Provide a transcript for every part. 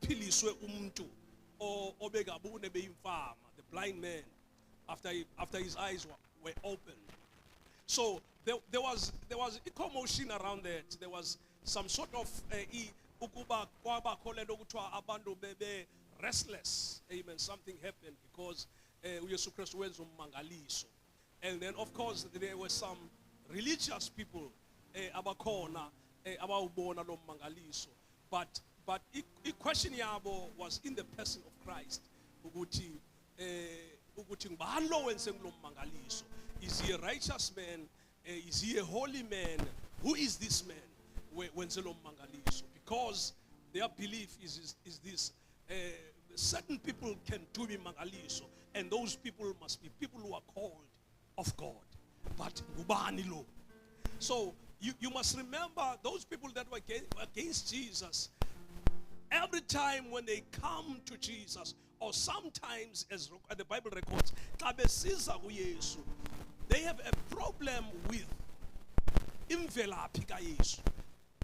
kuphiliswe umuntu obekabune beyimfama, the blind man, after his eyes were opened. So there was a commotion around that. There was some sort of ukuba kwabakholelwa ukuthiwa abantu bebe restless. Amen. Something happened because uYesu Kristu wenza ummangaliso. And then of course there were some religious people abakhona abawubona lo mmangaliso. But the question yabo was in the person of Christ. Ukuthi ngubani lo wenze lo mmangaliso? Is he a righteous man? Is he a holy man? Who is this man? Wenze lo mmangaliso? Because their belief is this: certain people can do mmangaliso, and those people must be people who are called of God. But ngubani lo? So you must remember those people that were against Jesus. Every time when they come to Jesus, or sometimes as the Bible records, they have a problem with imvelaphi kaYesu.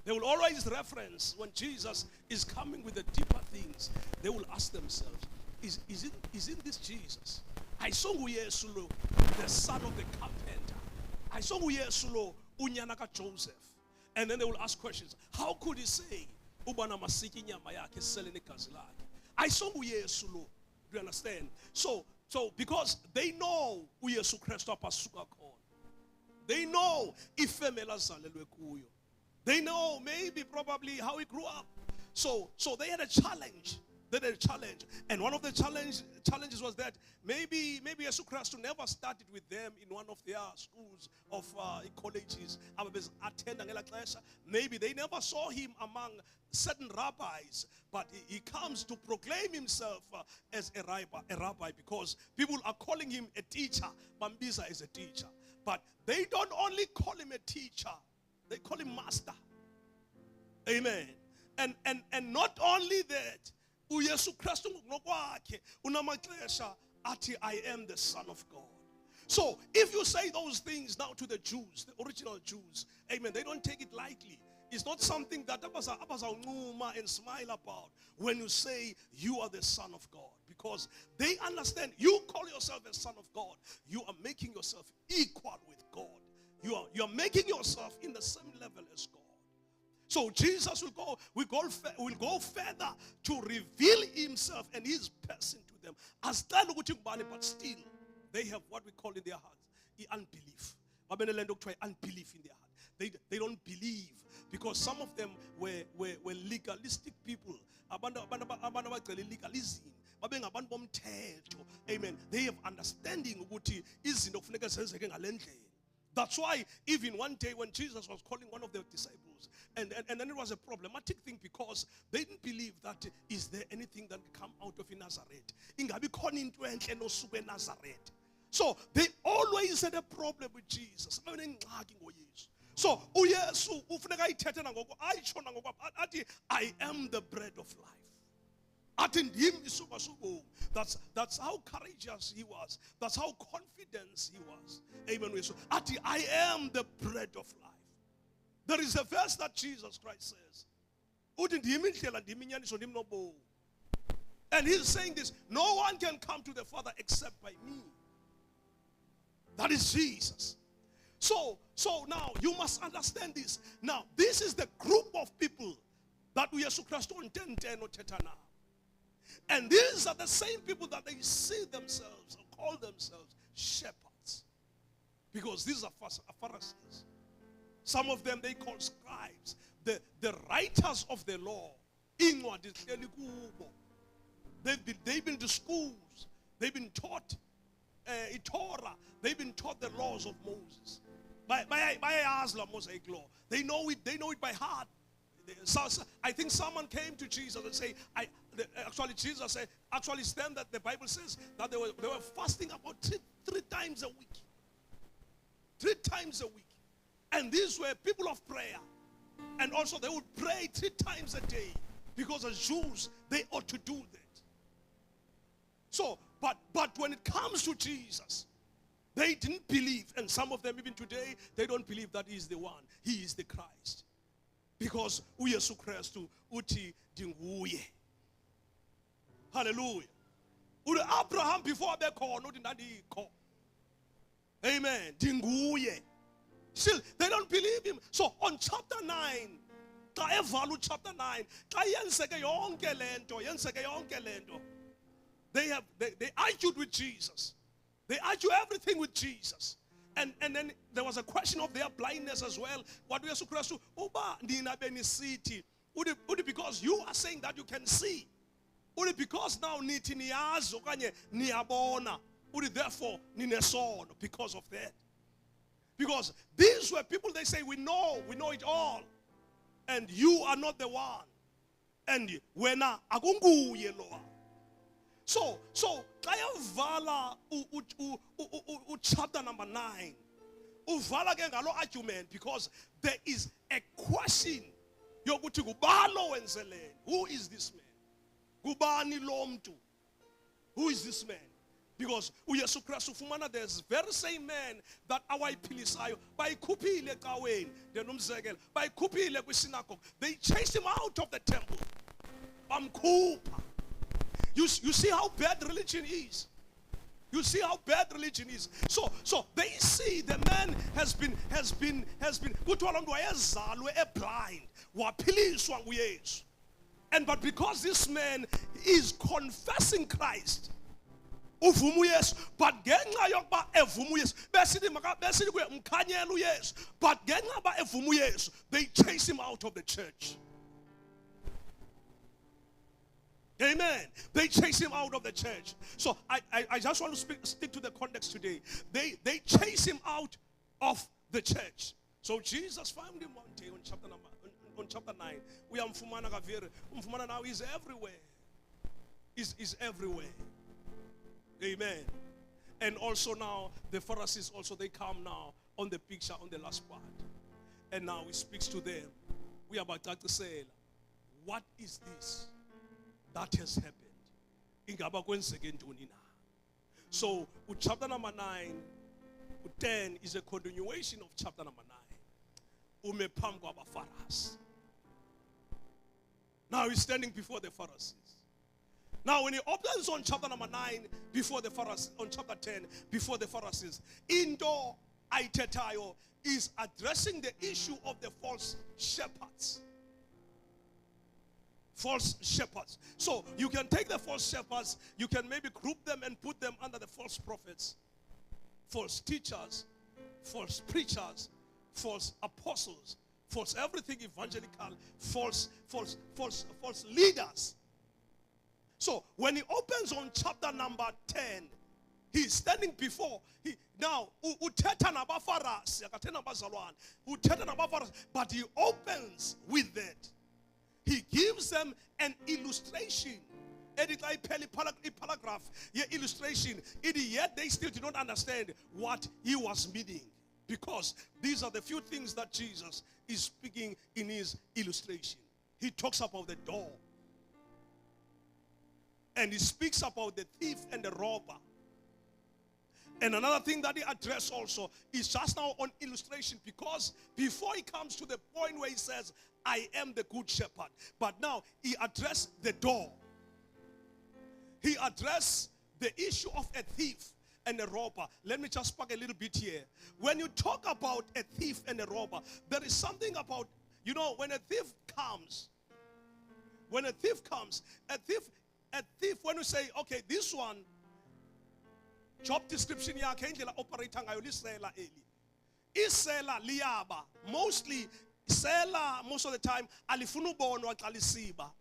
They will always reference when Jesus is coming with the deeper things. They will ask themselves, isn't this Jesus? I saw uYesu lo, the son of the carpenter. I saw uYesu lo, unyana ka Joseph. And then they will ask questions. How could he say, ubana masiki nyama yakhe selene igazi lakhe? I saw uYesu lo. Do you understand? So because they know uYesu Kristu apasuka khona. They know ifemela zalelwe kuyo. They know maybe probably how he grew up. So they had a challenge. And one of the challenges was that maybe Yesu Kristu never started with them in one of their schools of colleges. Maybe they never saw him among certain rabbis, but he comes to proclaim himself as a rabbi because people are calling him a teacher. Bambiza is a teacher. But they don't only call him a teacher, they call him master. Amen. And not only that, uYesu Kristu ngokwakhe unamaxesha athi I am the Son of God. So if you say those things now to the Jews, the original Jews, amen, they don't take it lightly. It's not something that abazawuncuma and smile about when you say you are the Son of God, because they understand you call yourself a son of God, you are making yourself equal with God. You are making yourself in the same level as God. So Jesus will go further to reveal himself and his person to them. But still, they have what we call in their hearts unbelief. Unbelief in their heart. They don't believe because some of them were legalistic people. Legalism. Amen. They have understanding. That's why even one day when Jesus was calling one of the disciples, and then it was a problematic thing because they didn't believe that is there anything that can come out of Nazareth. So they always had a problem with Jesus. So I am the bread of life. That's how courageous he was. That's how confident he was. Amen. I am the bread of life. There is a verse that Jesus Christ says. And he's saying this: no one can come to the Father except by me. That is Jesus. So now you must understand this. Now, this is the group of people that we are now. And these are the same people that they see themselves or call themselves shepherds. Because these are Pharisees. Some of them they call scribes, the writers of the law. They've been to schools. They've been taught Torah. They've been taught the laws of Moses. By Mosaic law. They know it by heart. So I think someone came to Jesus and say, Jesus said, stand that the Bible says that they were fasting about three times a week. 3 times a week. And these were people of prayer. And also they would pray 3 times a day. Because as Jews, they ought to do that. So, but when it comes to Jesus, they didn't believe. And some of them even today, they don't believe that he is the one. He is the Christ. Because uYesu Kristu uthi dinguye. Hallelujah. Abraham before bekhona uthi ndandikho. Amen. Dinguye. Still, they don't believe him. So on chapter 9, chapter 9, they argued with Jesus. They argue everything with Jesus. And then there was a question of their blindness as well. What we are because you are saying that you can see. Because now therefore because of that. Because these were people, they say, we know it all. And you are not the one. And wena akunguye loa. So Vala chapter number 9. Uvala ke ngalo argument because there is a question. Yokuthi kubalo wenzeleni. Who is this man? Kubani lo mntu? Who is this man? Because uYesu Kristu ufumana there's very same man that awayiphilisayo bayikhuphile ecaweni ndenomzekelo bayikhuphile kwisynagogue. They chased him out of the temple. Bamkhupha. You see how bad religion is. You see how bad religion is. So they see the man has been kuthiwa lo mntu wayezalwe blind waphiliswa nguYesu. And but because this man is confessing Christ, uvuma uYesu, but ngenxa yokuba evuma uYesu besithi kuye mkhanyela uYesu, but ngenxa yokuba evuma uYesu, they chase him out of the church. Amen. They chase him out of the church. So I just want to stick to the context today. They chase him out of the church. So Jesus found him one day on chapter 9. We are mfumana kaviri. Mfumana now is everywhere. Is everywhere. Amen. And also now the Pharisees also they come now on the picture on the last part. And now he speaks to them. We are about to say, what is this that has happened? So chapter number 9, 10 is a continuation of chapter number 9. Now he's standing before the Pharisees. Now when he opens on chapter number 9 before the Pharisees, on chapter 10 before the Pharisees, Indo Aitetayo is addressing the issue of the false shepherds. False shepherds. So you can take the false shepherds, you can maybe group them and put them under the false prophets, false teachers, false preachers, false apostles, false everything evangelical, false leaders. So when he opens on chapter number 10, he's standing before but he opens with that. He gives them an illustration. Paragraph, illustration. Yet they still do not understand what he was meaning. Because these are the few things that Jesus is speaking in his illustration. He talks about the door. And he speaks about the thief and the robber. And another thing that he addressed also is just now on illustration, because before he comes to the point where he says, I am the good shepherd. But now he addressed the door. He addressed the issue of a thief and a robber. Let me just spark a little bit here. When you talk about a thief and a robber, there is something about, when a thief comes, when you say, okay, this one, job description yakhe indlela operator ngayo lisela eli. Isela liyaba. Mostly sela most of the time alifuna ubonwa xa lisiba.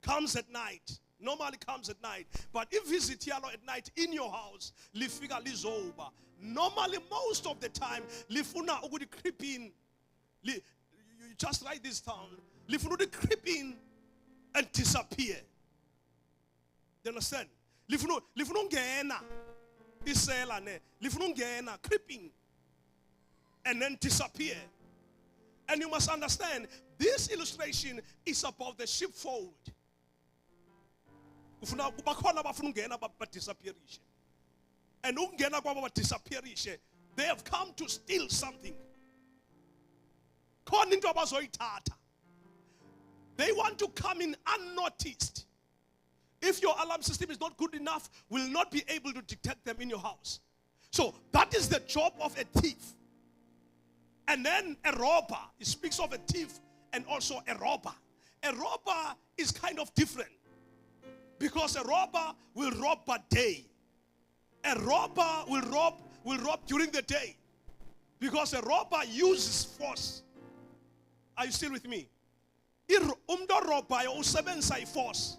Comes at night. Normally comes at night. But if visit yalo at night in your house, lifika lizoba. Normally most of the time lifuna ukudi creep in. You just write this down. Lifuna ukudi creep in and disappear. You understand? Lifuna ungena isela ne. Lifuna ungena creeping and then disappear. And you must understand, this illustration is about the sheepfold. Bakhona bafuna ungena badisappearishe. And ungena kwabo badisappearishe, they have come to steal something. Khona into abazoyithatha. They want to come in unnoticed. If your alarm system is not good enough, will not be able to detect them in your house. So that is the job of a thief. And then a robber. It speaks of a thief and also a robber. A robber is kind of different, because a robber will rob by day. A robber will rob during the day, because a robber uses force. Are you still with me? Umntu orobhayo usebenzisa iforce.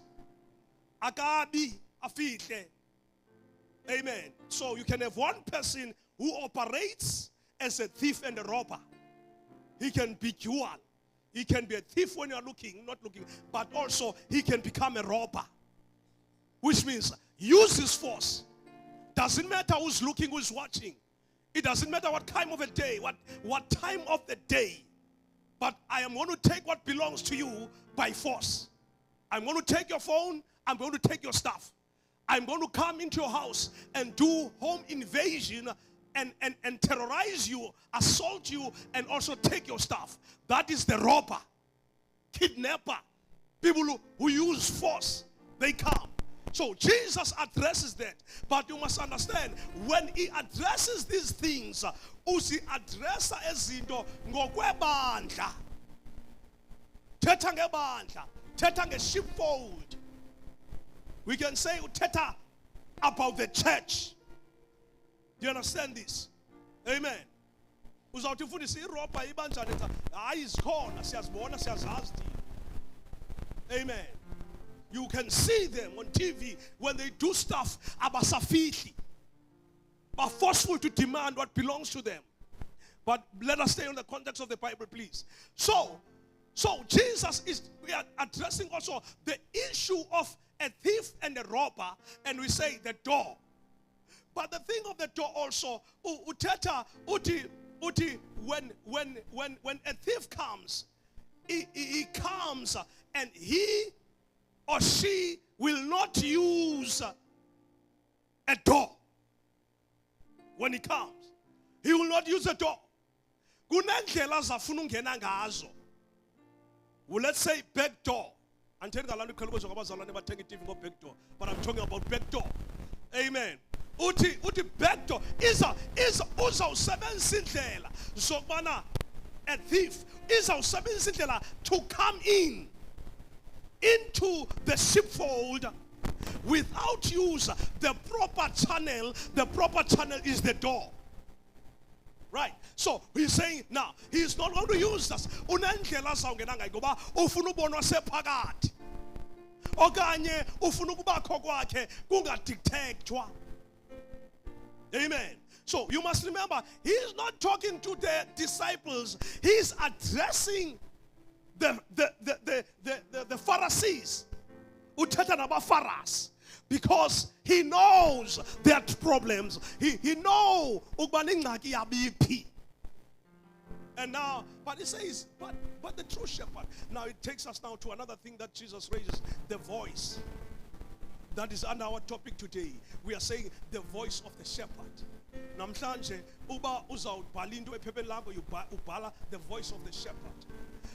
Akabi afihle. Amen. So you can have one person who operates as a thief and a robber. He can be dual. He can be a thief when you are not looking, but also he can become a robber. Which means use his force. Doesn't matter who's looking, who's watching. It doesn't matter what time of the day, what time of the day. But I am going to take what belongs to you by force. I'm going to take your phone. I'm going to take your stuff. I'm going to come into your house and do home invasion and terrorize you, assault you, and also take your stuff. That is the robber, kidnapper, people who use force. They come. So Jesus addresses that. But you must understand, when he addresses these things, usi addressa ezinto ngokwebandla. Thetha ngebandla, thetha ngesheepfold. We can say uthetha about the church. Do you understand this? Amen. Uzawuthi ufundisa irobha ibanjani etha hayi zikhona siyazibona siyazazi. Amen. You can see them on TV when they do stuff abasafihli, but forceful to demand what belongs to them. But let us stay on the context of the Bible, please. So Jesus is addressing also the issue of a thief and a robber, and we say the door. But the thing of the door also, uteta uti when a thief comes, he comes and he or she will not use a door. When he comes, he will not use a door. Kunendlela zafuna ungena ngazo. Well, let's say back door. But I'm talking about back door. Amen. Uti back door is uzawusebenzisa indlela zokubana a thief izawusebenzisa indlela to come into the sheepfold without use the proper channel. The proper channel is the door. Right. So he's saying now he's not going to use us. Unendlela zawungena ngayo ngoba ufuna ubonwa sephakathi. Okanye ufuna ukubakho kwakhe kungadetectwa. Amen. So you must remember, he's not talking to the disciples. He's addressing the Pharisees. Uthetha nabafaras. Because he knows their problems. He knows ukubana ingxaki yabiphi. And now, but he says, but the true shepherd. Now it takes us now to another thing that Jesus raises, the voice. That is under our topic today. We are saying the voice of the shepherd. Namhlanje uba uzawubhala into ephepeni lakho ubhala the voice of the shepherd.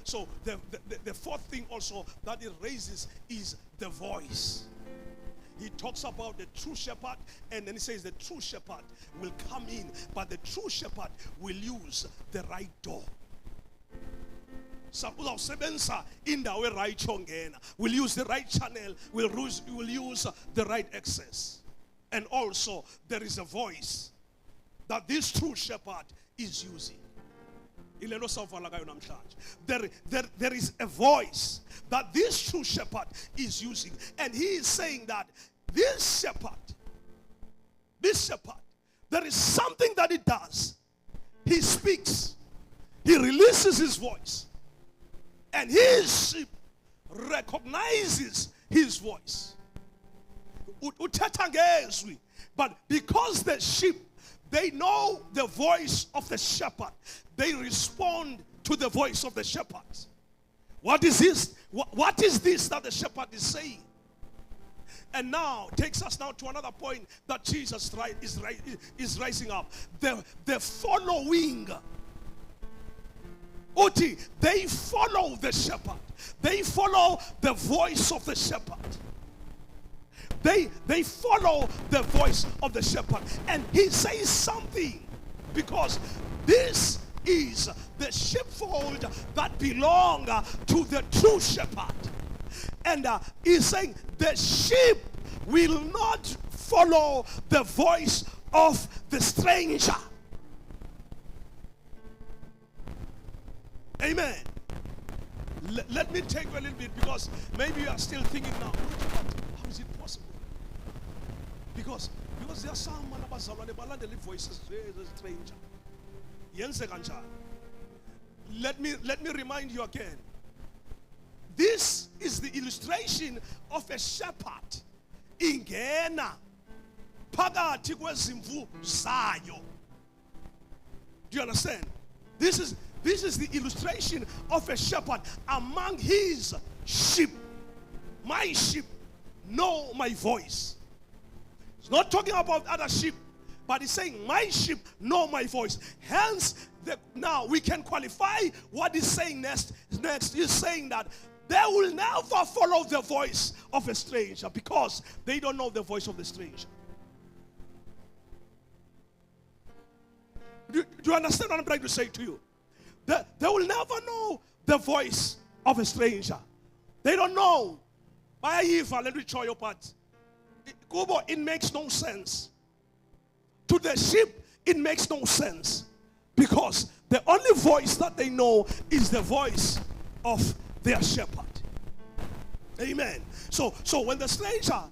So the fourth thing also that it raises is the voice. He talks about the true shepherd, and then he says the true shepherd will come in, but the true shepherd will use the right door. Will use the right channel, will use the right access. And also there is a voice that this true shepherd is using. There is a voice that this true shepherd is using, and he is saying that this shepherd, there is something that he does. He speaks, he releases his voice, and his sheep recognizes his voice. But because the sheep, they know the voice of the shepherd, they respond to the voice of the shepherd. What is this? What is this that the shepherd is saying? And now takes us now to another point that Jesus is rising up. The following. They follow the shepherd. They follow the voice of the shepherd. they follow the voice of the shepherd. And he says something, because this is the sheepfold that belong to the true shepherd. And he's saying the sheep will not follow the voice of the stranger. Amen. Let me take you a little bit, because maybe you are still thinking now, how is it possible? Because there are some the voices of a stranger. Let me remind you again. This is the illustration of a shepherd ingena phakathi kwezimvu zayo. Do you understand? This is the illustration of a shepherd among his sheep. My sheep know my voice. It's not talking about other sheep, but he's saying my sheep know my voice. Hence, now we can qualify what he's saying next. He's saying that they will never follow the voice of a stranger, because they don't know the voice of the stranger. Do you understand what I'm trying to say to you? They will never know the voice of a stranger. They don't know. Let me show you part. It makes no sense. To the sheep, it makes no sense, because the only voice that they know is the voice of their shepherd. Amen. So when the stranger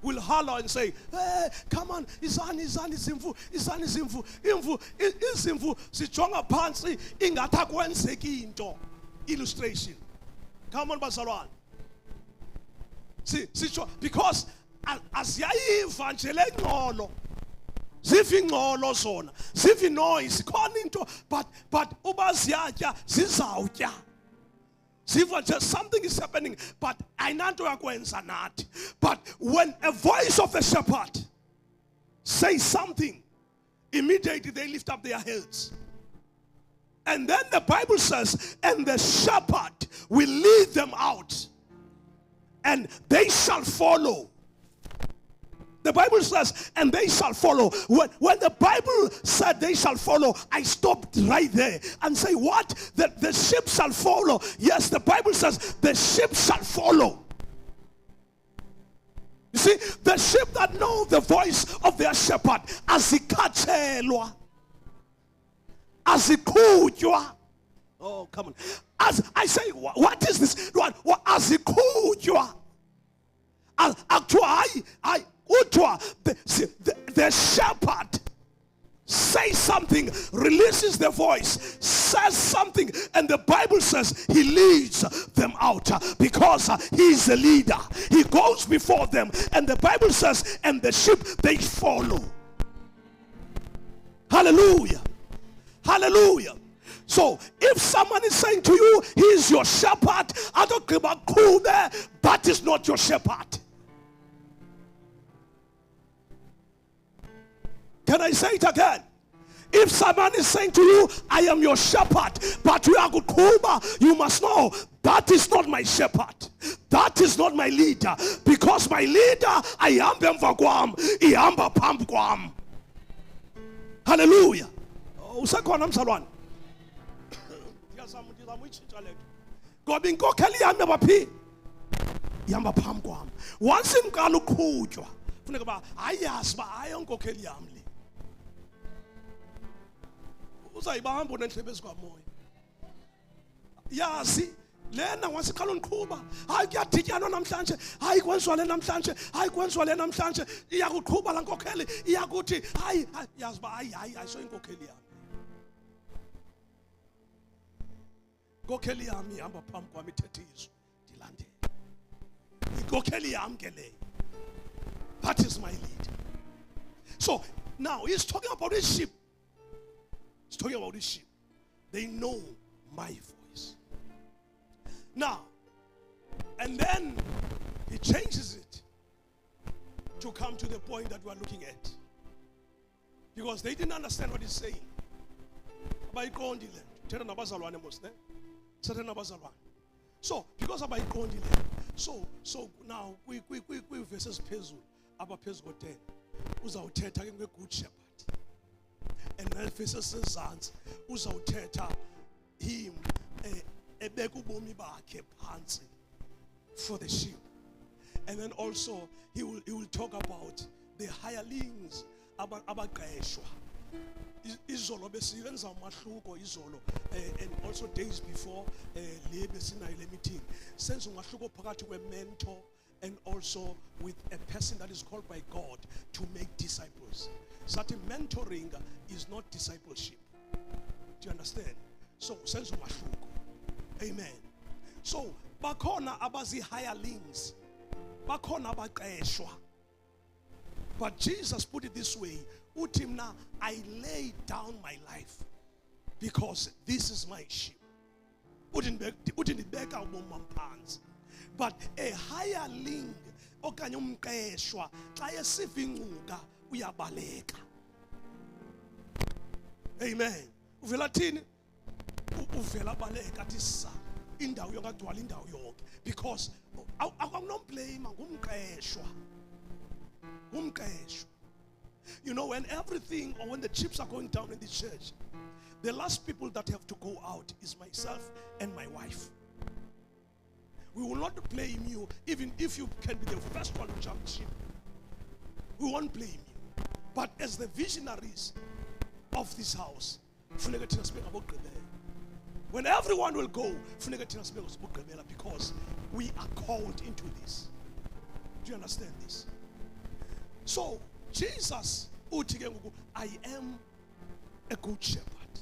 will holler and say, hey, come on, izimvu, izimvu sijonga phansi ingathi akwenzeki into. Illustration. Come on, bazalwane. See, because asiyayiva nje le ngxolo, ziva ingxolo zona, ziva noise, khona into, but uba ziyatya zizawutya. Just something is happening, but ayinanto yakwenza nathi. But when a voice of a shepherd says something, immediately they lift up their heads. And then the Bible says, and the shepherd will lead them out, and they shall follow. The Bible says, and they shall follow. When the Bible said they shall follow, I stopped right there and say, what? The sheep shall follow. Yes, the Bible says the sheep shall follow. You see, the sheep that know the voice of their shepherd, azikathelwa, azikhutywa. Oh, come on. As I say, what is this? What azikhutywa? The shepherd says something, releases the voice, says something, and the Bible says he leads them out, because he is the leader. He goes before them, and the Bible says, and the sheep, they follow. Hallelujah. Hallelujah. So if someone is saying to you, he is your shepherd, that is not your shepherd. Can I say it again? If someone is saying to you, I am your shepherd, but you are good Kuba, you must know that is not my shepherd. That is not my leader. Because my leader, I am Bemvagwam, Iamba Pampquam. Hallelujah. Once in Galukujwa, I asked my uncle Kelly Amli. Yeah, see, Lena wants to call on Kuba. I get Tiano Namsanje, I Quenswale Namsanje, I Quenswale Namsanje, Yagu Kuba and Kokeli, Yaguti, I saw in Kokeli. Kokeli Ami, Amba Pam Quamitetis, Dilande. Kokeli Amgele. That is my lead. So now he's talking about his sheep. He's talking about his sheep. They know my voice. Now, and then he changes it to come to the point that we are looking at. Because they didn't understand what he's saying. So, because of my condiment. So now kwi-verses phezulu abaphezu ko-10 uzawuthetha ke nge-good shepherd, and verses ezansi uzawuthetha him ebeka ubomi bakhe phansi for the sheep. And then also he will talk about the hirelings abaqeshwa. Izolo besiyenza umahluko izolo, and also days before le besinayo le meeting senza umahluko phakathi kwe-mentor and also with a person that is called by God to make disciples. Such mentoring is not discipleship. Do you understand? So senza umahluko. Amen. So bakhona abazi hirelings, bakhona abaqeshwa. But Jesus put it this way, uthi mina I lay down my life because this is my sheep. Uthi ndibeka ubomi bam phansi. But a hireling okanye umqeshwa xa esiva ingcuka uyabaleka. Amen. Uvela thini? Uvela baleka athi sa indawo yonke agcwala indawo yonke, because akunomblame ngumqeshwa. You know, when everything, or when the chips are going down in the church, the last people that have to go out is myself and my wife. We will not blame you, even if you can be the first one to jump ship. We won't blame you. But as the visionaries of this house, when everyone will go, because we are called into this. Do you understand this? So Jesus, I am a good shepherd.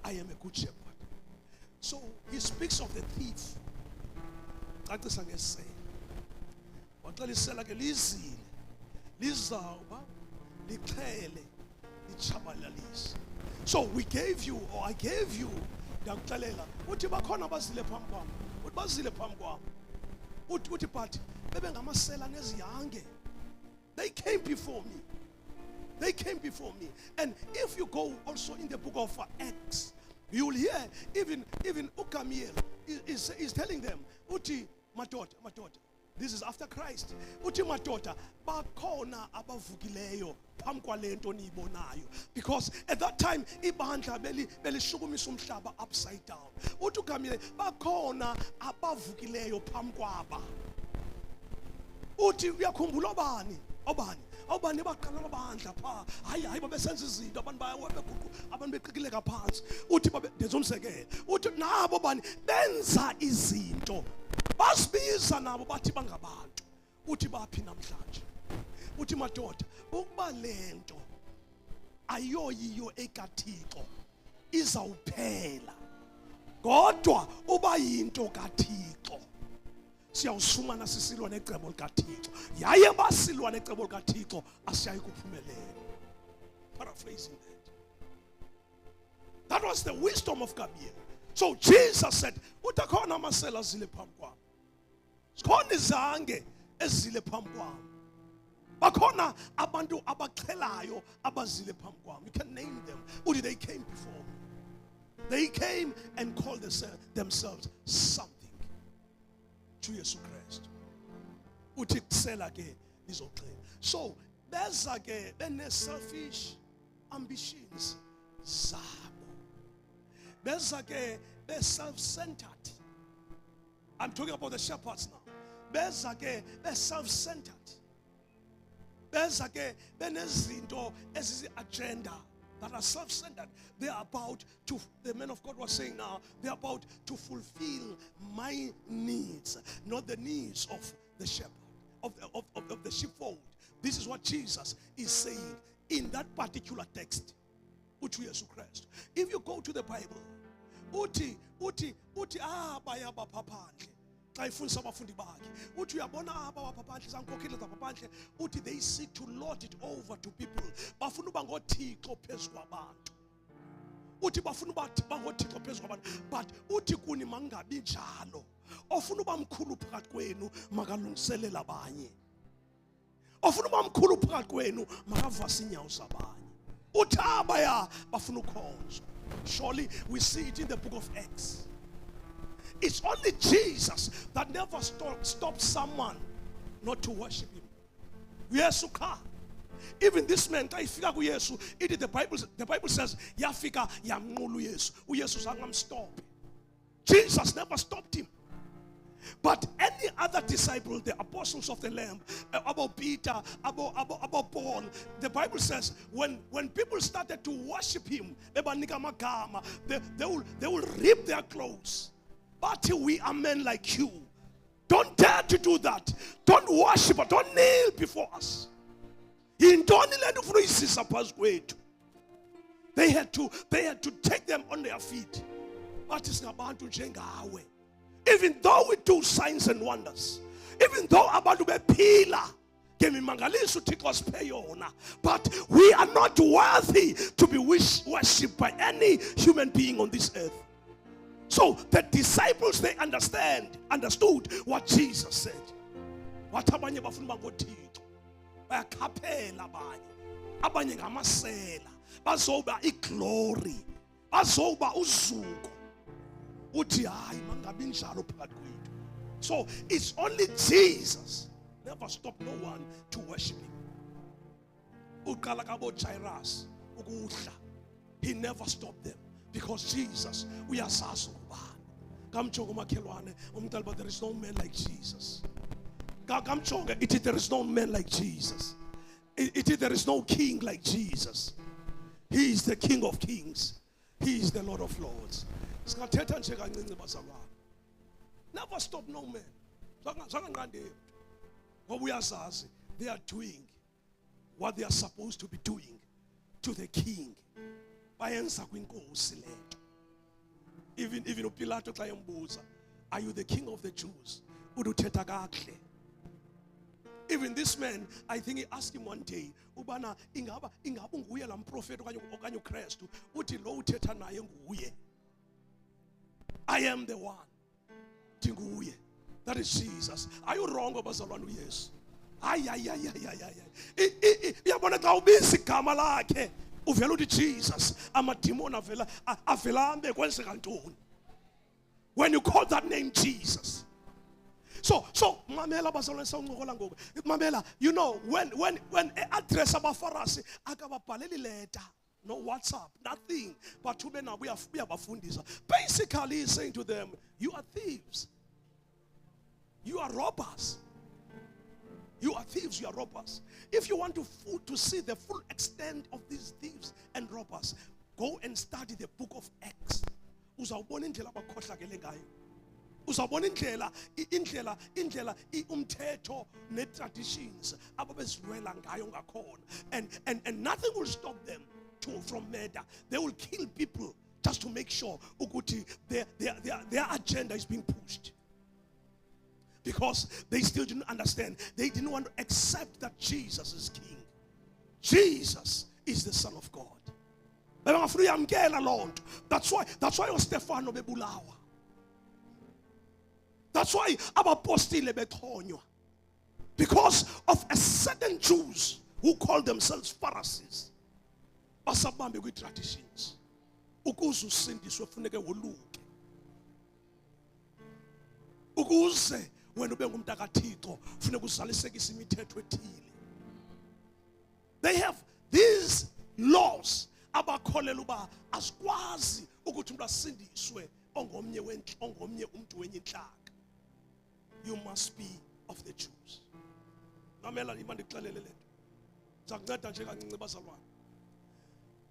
I am a good shepherd. So he speaks of the thief. So we gave you, or I gave you, they came before me. They came before me. And if you go also in the book of Acts, you will hear even Ukamiel is telling them, Uti matota. This is after Christ. Uti matota bakona abavukileyo pamkwalento nibonayo. Because at that time ibandla belishukumisa umhlaba upside down. Uti Ukamiel bakona abavukileyo pamkwaba. Uti uyakhumbula obani baqala abandla pha hayi babesenza izinto abantu bayawebeguqu abantu beqikileka phansi uthi dezomsekela uthi nabo bani benza izinto basibiza nabo bathi bangabantu uthi baphi namhlanje uthi madoda ukuba lento ayoyiyo ekaThixo izawuphela kodwa uba yinto kaThixo siyawusumana sisilwa necebo likaThixo yaye basilwa necebo likaThixo asiyayi kuphumelela. Paraphrasing that was the wisdom of Gabriel. So Jesus said utakhona amasela azile phambi kwami, sikhona izange ezile phambi kwami, bakhona abantu abaqhelayo abazile phambi kwami. You can name them. Uthi they came before me, they came and called themselves something to Jesus Christ. Uthi kusela ke lizoxela. So beza ke bene-selfish ambitions zabo, beza ke be-self-centered. I'm talking about the shepherds now. Beza ke be-self-centered, beza ke benezinto ezizi-agenda that are self-centered. They are about to, the man of God was saying now, they are about to fulfill my needs, not the needs of the shepherd, of the sheepfold. This is what Jesus is saying in that particular text. Uthi Christ. If you go to the Bible, uthi bayaba papandle. Xa ifundisa abafundi bakhe uthi uyabona aba bapapandle sankokhile zabapandle uthi they seek to lord it over to people. Bafuna uba ngothixo phezu kwabantu, uthi bafuna uba ngothixo phezu kwabantu, but uthi kuni mangabi njalo. Ofuna uba mkhulu phakathi kwenu makalungiselela abanye, ofuna uba mkhulu phakathi kwenu makavasa inyawo zabanye. Uthi abaya bafuna ukhonzwa. Surely we see it in the book of Acts. It's only Jesus that never stopped someone not to worship him. Yesu ka. Even this man, the Bible says, Yafika yamnqulu Yesu. Yesu sangam stop. Jesus never stopped him. But any other disciple, the apostles of the Lamb, about Peter, about Paul, the Bible says when people started to worship him, they will rip their clothes. But we are men like you. Don't dare to do that. Don't worship us. Don't kneel before us. They had to take them on their feet. But it's about to change our way. Even though we do signs and wonders, even though about to be pillar, but we are not worthy to be worshipped by any human being on this earth. So the disciples, they understood what Jesus said. What abanye bafuna bakothixo bayakhapela abanye ngamasela bazoba iglory bazoba uzuko uthi hayi mangabe njalo phakathi kwethu. So it's only Jesus never stop no one to worship him. Uqala kabo Jairus ukudla, he never stopped them because Jesus uyasazi ukubani. Kamjonga umakhelwane umntana, but there is no man like Jesus. Kamjonga ithi there is no man like Jesus. Ithi there is no king like Jesus. He is the King of Kings. He is the Lord of Lords. Never stop no man. What we are saying, they are doing what they are supposed to be doing to the king. Even Pilato Klayambuza, are you the king of the Jews? Even this man, I think he asked him one day, Ubana ingaba nguye la mprofeti okanye uKristu uthi lo uthetha naye nguye. I am the one. Tinguye. That is Jesus. Are you wrong about Zalwanu? Yes. Ay. Yabona xa ubisi igama lakhe uvela uthi Jesus. Amadimoni avela ambe kwenzeka ntoni. When you call that name Jesus. So mamela bazalwane sawuncokola ngoku. Mamela, you know, when address abafarasi akababhaleli letter. No WhatsApp, nothing. But we have fundisa. Basically, he's saying to them, you are thieves. You are robbers. You are thieves, you are robbers. If you want to see the full extent of these thieves and robbers, go and study the book of Acts. Uzawubona indlela abakhohlakele ngayo. Uzawubona indlela umthetho ne-traditions ababezilwela ngayo ngakhona. And nothing will stop them from murder. They will kill people just to make sure their agenda is being pushed. Because they still didn't understand. They didn't want to accept that Jesus is king. Jesus is the Son of God. That's why Stefano bebulawa. That's why abapostile bethonywa. Because of a certain Jews who call themselves Pharisees. Basabambe kwi traditions. Ukuze usindiswe funeke woluke. Ukuze wena ube ngumntaka kaThixo funeka uzalisekise imithetho ethile. They have these laws abakholela uba asikwazi ukuthi umuntu asindiswe ongomnye umuntu wenye inhlaka. You must be of the Jews. Mamela imandi xelele lento. Zakunceda nje kancinci bazalwane.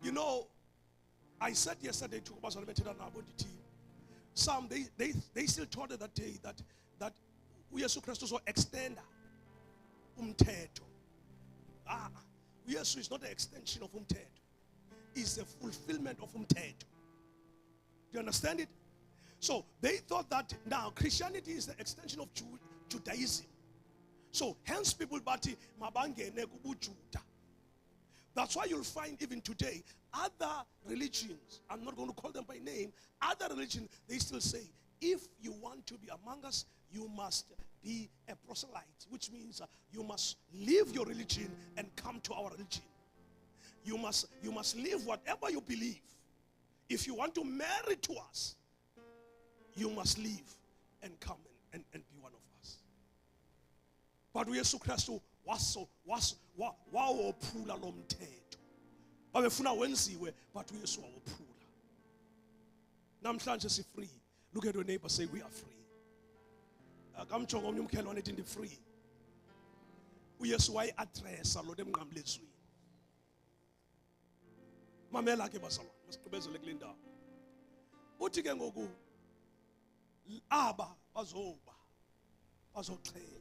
You know, I said yesterday to some they still taught that day that uYesu Christ was extender umthetho. Uyesu is not the extension of umthetho. It's the fulfillment of umthetho. Do you understand it? So they thought that now Christianity is the extension of Judaism. So hence people bati mabangene kubujuda. That's why you'll find even today, other religions, I'm not going to call them by name, other religions, they still say, if you want to be among us, you must be a proselyte, which means you must leave your religion and come to our religion. You must leave whatever you believe. If you want to marry to us, you must leave and come and be one of us. But uYesu Kristu wawophula lo mthetho. Babefuna wenziwe, but uYesu wawophula. Namhlanje si free. Look at your neighbor, say we are free. Akamjonga omnye umkhelwane ethi ndi free. uYesu wayi-addressa lo emnqamlezweni. Mamela ke bazalwane, masiqhubezele kule ndawo. Uthi ke ngoku aba bazoxhela,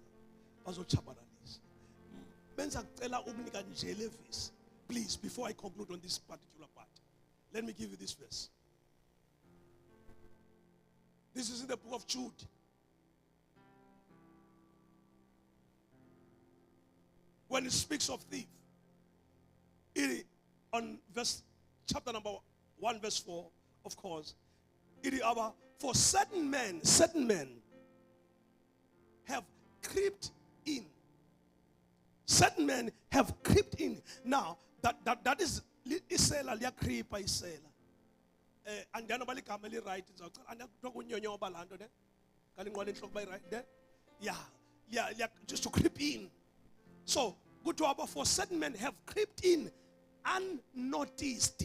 bazochabalalisa. Benza kucela ukunika nje le verse. Please, before I conclude on this particular part, let me give you this verse. This is in the book of Jude. When it speaks of thief, on chapter number 1, verse 4, of course, it is about, for certain men have crept in. Certain men have crept in. Now, that is isela liya creep isela. And then nobody can really write it. And don't go nyoba lando ne. Kaling wale nhlok by right there. Yeah, just to creep in. So, good to about for certain men have crept in unnoticed,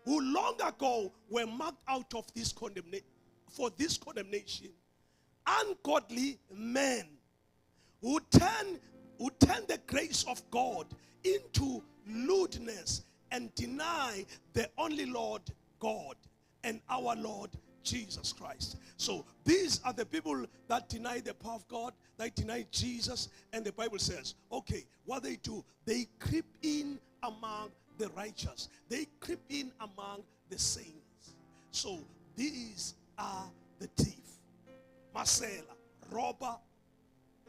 who long ago were marked out of this condemnation, for this condemnation, ungodly men who turn the grace of God into lewdness and deny the only Lord God and our Lord Jesus Christ. So these are the people that deny the power of God, that deny Jesus, and the Bible says, okay, what they do, they creep in among the righteous. They creep in among the saints. So these are the thief, Marcella, robber,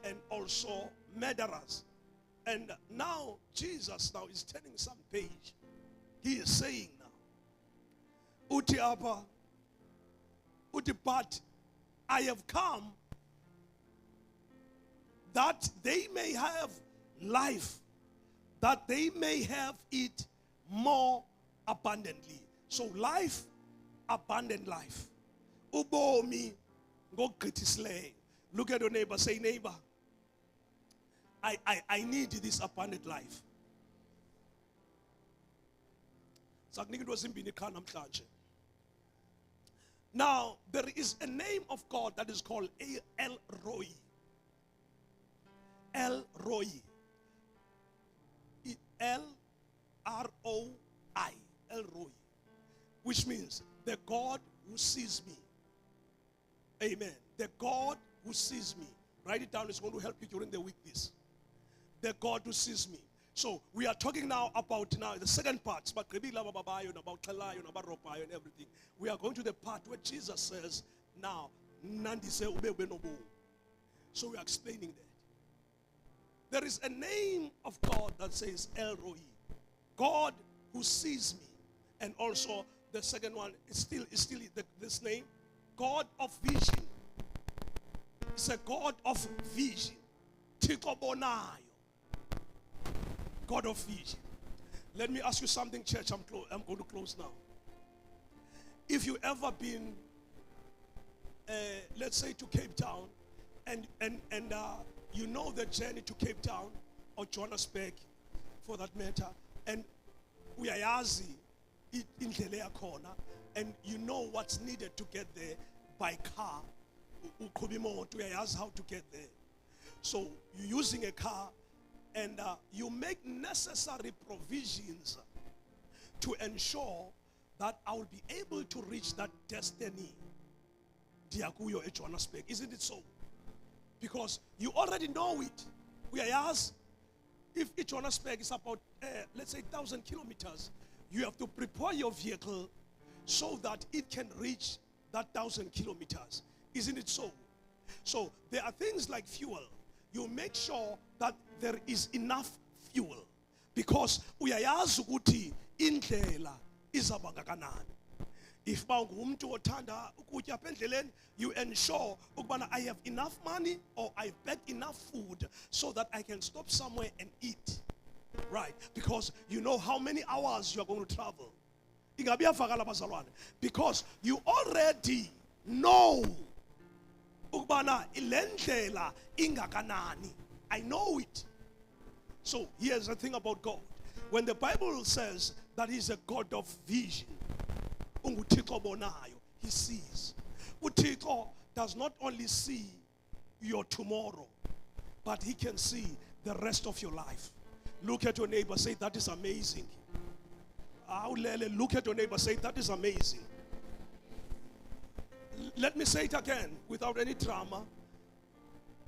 and also murderers. And now Jesus now is turning some page. He is saying now, Uti Abba, but I have come that they may have life, that they may have it more abundantly. So life, abundant life. Ubomi ngogqithisleyo. Look at your neighbor, say neighbor, I need this abundant life. Now, there is a name of God that is called El Roi. El Roi. L-R-O-I. El Roi. Which means the God who sees me. Amen. The God who sees me. Write it down. It's going to help you during the week this. The God who sees me. So we are talking now about the second part, about Kelayo, and everything. We are going to the part where Jesus says, now, so we are explaining that. There is a name of God that says El Roi, God who sees me. And also the second one is still this name, God of vision. It's a God of vision. Tikobonayo. God of vision. Let me ask you something, church. I'm going to close now. If you ever been, let's say, to Cape Town, and you know the journey to Cape Town or Johannesburg, for that matter, and we are yazi indlela yakhona, and you know what's needed to get there by car. We are asked how to get there. So you're using a car, and you make necessary provisions to ensure that I will be able to reach that destiny. Diakuyo at Johannesburg. Isn't it so? Because you already know it. We are asked, if Johannesburg is about, let's say, 1,000 kilometers, you have to prepare your vehicle so that it can reach that 1,000 kilometers. Isn't it so? So there are things like fuel. You make sure that there is enough fuel, because uyayazi ukuthi indlela izaba kangakanani. If umuntu othanda ukutya apha endleleni, you ensure ukubana I have enough money or I've packed enough food so that I can stop somewhere and eat. Right? Because you know how many hours you are going to travel. Because you already know ukubana ilendlela ingakanani. I know it. So here's the thing about God. When the Bible says that he's a God of vision, unguThixo obonayo, he sees. uThixo does not only see your tomorrow, but he can see the rest of your life. Look at your neighbor, say, that is amazing. Look at your neighbor, say, that is amazing. Let me say it again without any drama.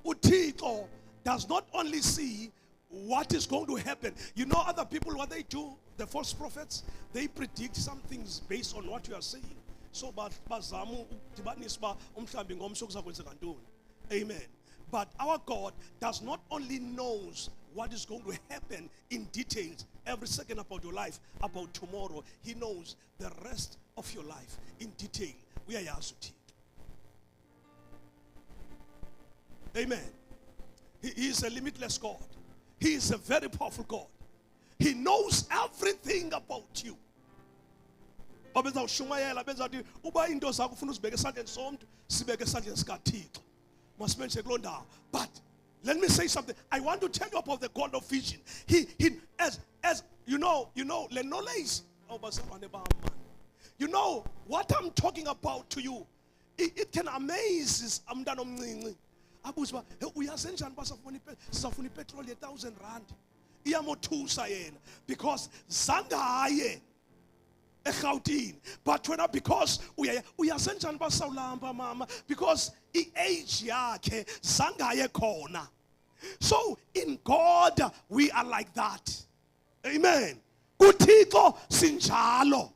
uThixo does not only see what is going to happen. You know other people, what they do, the false prophets, they predict some things based on what you are saying. So, amen. But our God does not only knows what is going to happen in details every second about your life, about tomorrow. He knows the rest of your life in detail. We are Yasuti. Amen. He is a limitless God. He is a very powerful God. He knows everything about you. But let me say something. I want to tell you about the God of vision. He as you know, you know what I'm talking about to you. It can amaze amntana abuzwa uyazenjani basafuna ipetrol ye-1,000 iyamothusa yena because zangaye eGauteng, but wena because uyazenjani basawulamba mama because i-age yakhe zangaye khona. So in God we are like that. Amen. kuThixo sinjalo.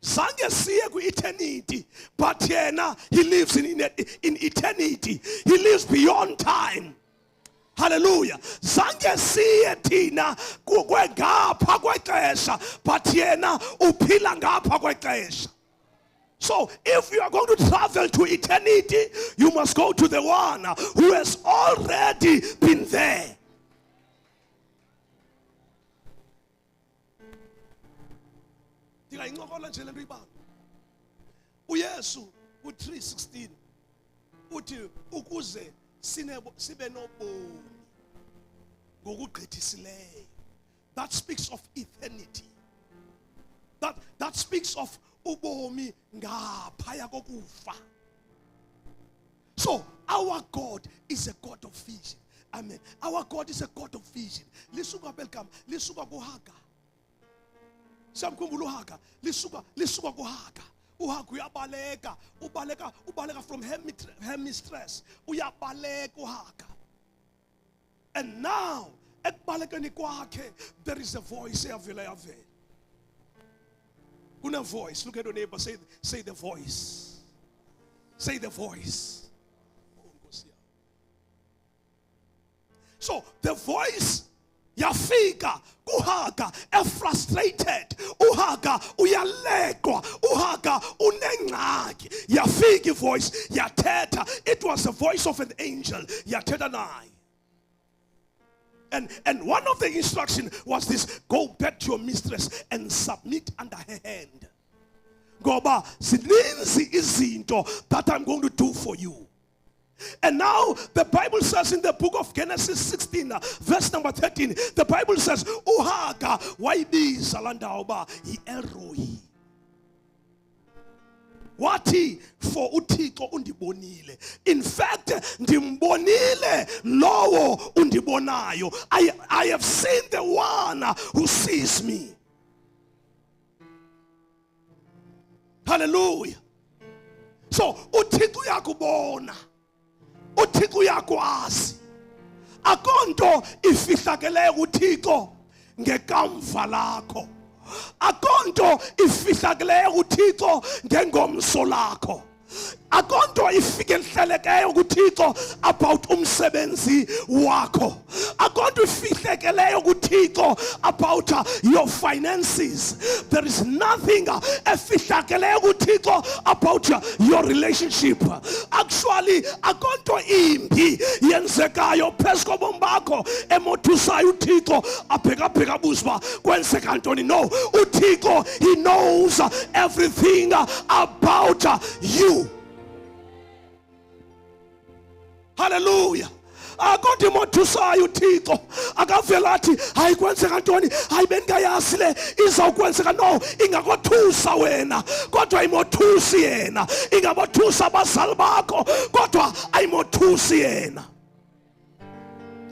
Zange siye ku-eternity, but yena he lives in eternity. He lives beyond time. Hallelujah. Zange siye thina kwengapha kwexesha, but yena uphila ngapha kwexesha. So if you are going to travel to eternity, you must go to the one who has already been there. uYesu ku-3:16 uthi ukuze sibe nobomi ngokugqithisileyo. That speaks of eternity. That speaks of ubomi ngaphaya kokufa. So our God is a God of vision. Amen. Our God is a God of vision. Lisuka belkam, lisuka kuHaga. Samkhumbula uHaga, lisuka kuHaga. uHaga ubaleka from her mistress. Uyabaleka uHaga. And now, ekubalekeni kwakhe, there is a voice. Una voice. Look at your neighbor. Say the voice. Say the voice. So the voice yafika uHaga frustrated. uHaga uyalekwa. uHaga unengxaki. Yafika voice yathetha. It was the voice of an angel. Yathetha naye. And one of the instructions was this: go back to your mistress and submit under her hand. Goba zininzi izinto that I'm going to do for you. And now the Bible says in the book of Genesis 16, verse number 13, the Bible says, uHaga wayibiza la ndawo ba yi-Elroyi. Wathi for uThixo undibonile. In fact, ndimbonile lowo undibonayo. I have seen the one who sees me. Hallelujah. So uThixo uyakubona. uThixo uyakwazi. Akonto ifihlakeleyo uThixo ngekamva lakho. Akonto ifihlakeleyo uThixo ngengomso lakho. Akonto ifihlakeleyo uThixo about umsebenzi wakho. Akonto ifihlakeleyo uThixo about your finances. There is nothing efihlakeleyo uThixo about your relationship. Actually, akonto imbi yenzekayo phezu kobomi bakho emothusayo uThixo abheka buzwa kwenzeka ntoni. No, uThixo, he knows everything about you. Hallelujah. Kodwa imothusayo uThixo akavela athi hayikwenzeka ntoni hayi bengayazi le izawukwenzeka. No, ingakothusa wena kodwa imothusi yena. Ingabothusa abazali bakho kodwa ayimothusi yena.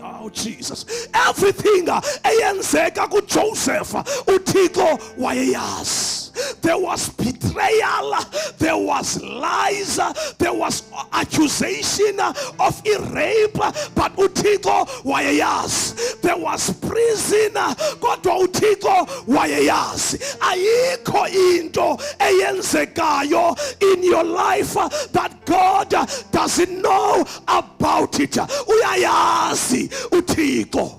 Oh Jesus, everything eyenzeka kuJoseph uThixo wayeyazi. There was betrayal, there was lies, there was accusation of rape, but uThixo wayeyazi. There was prison, kodwa uThixo wayeyazi. Ayikho into eyenzekayo in your life that God doesn't know about it. Uyayazi uThixo.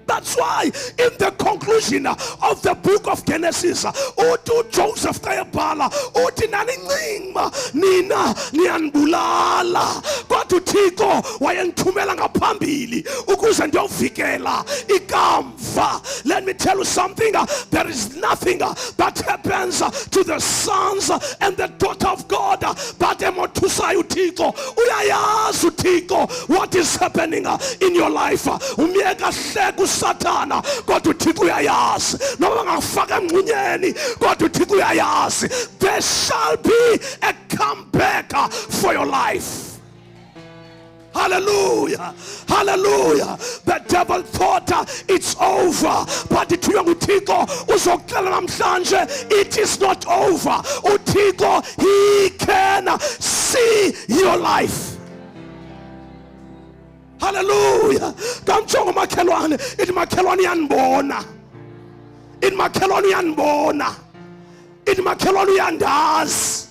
That's why in the conclusion of the book of Genesis, uthi Joseph kayabhala uthi nanincima nina niyanibulala kodwa uThixo wayenithumela ngaphambili ukuze ndiyovikela ikamva. Let me tell you something, there is nothing that happens to the sons and the daughter of God that emothusayo uThixo. Uyayazi uThixo what is happening in your life. Umyeka hleka Satana kodwa uThixo uyayazi. Noma ngafaka emngcunyeni kodwa uThixo uyayazi. There shall be a comeback for your life. Hallelujah, hallelujah. The devil thought it's over, but uThixo uzokuxelela namhlanje it is not over. uThixo, he can see your life. Hallelujah. Kamjonga makhelwane, ithi makhelwane yanibona. Ithi makhelwane yanibona. Ithi makhelwane uyandazi.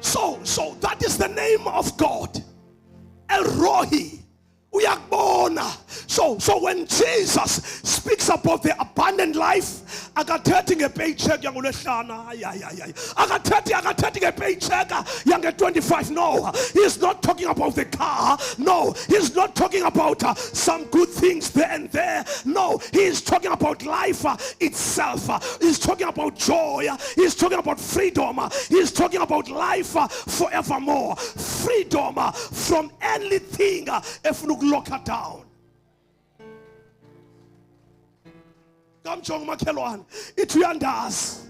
So that is the name of God. El Rohi. Uyakubona. So when Jesus speaks about the abundant life, akathethi ngepaycheck yangoLwesihlanu, akathethi ngepaycheck yange-25. No, he's not talking about the car. No, he's not talking about some good things there and there. No, he's talking about life itself. He's talking about joy. He's talking about freedom. He's talking about life forevermore. Freedom from anything if you lock her down. Kamjonga makhelwane, ithi uyandazi.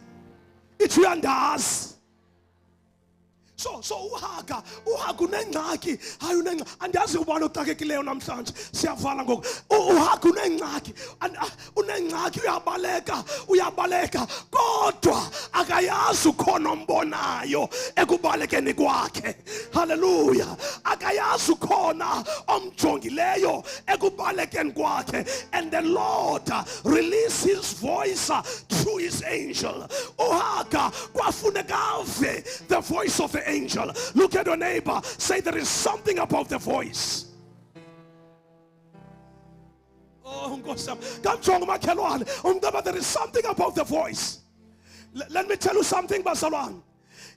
Ithi uyandazi. So uHaga unengxaki. Hayi unengxaki. Andazi ubani oxakekileyo namhlanje. Siyavala ngoku. uHaga unengxaki. Unengxaki uyabaleka. Kodwa akayazi ukhona ombonayo ekubalekeni kwakhe. Hallelujah. Akayazi ukhona omjongileyo ekubalekeni kwakhe. And the Lord released his voice through his angel. uHaga kwafuneka ave the voice of the angel. Look at your neighbor. Say there is something about the voice. Oh, there is something about the voice. Let me tell you something, Basalan.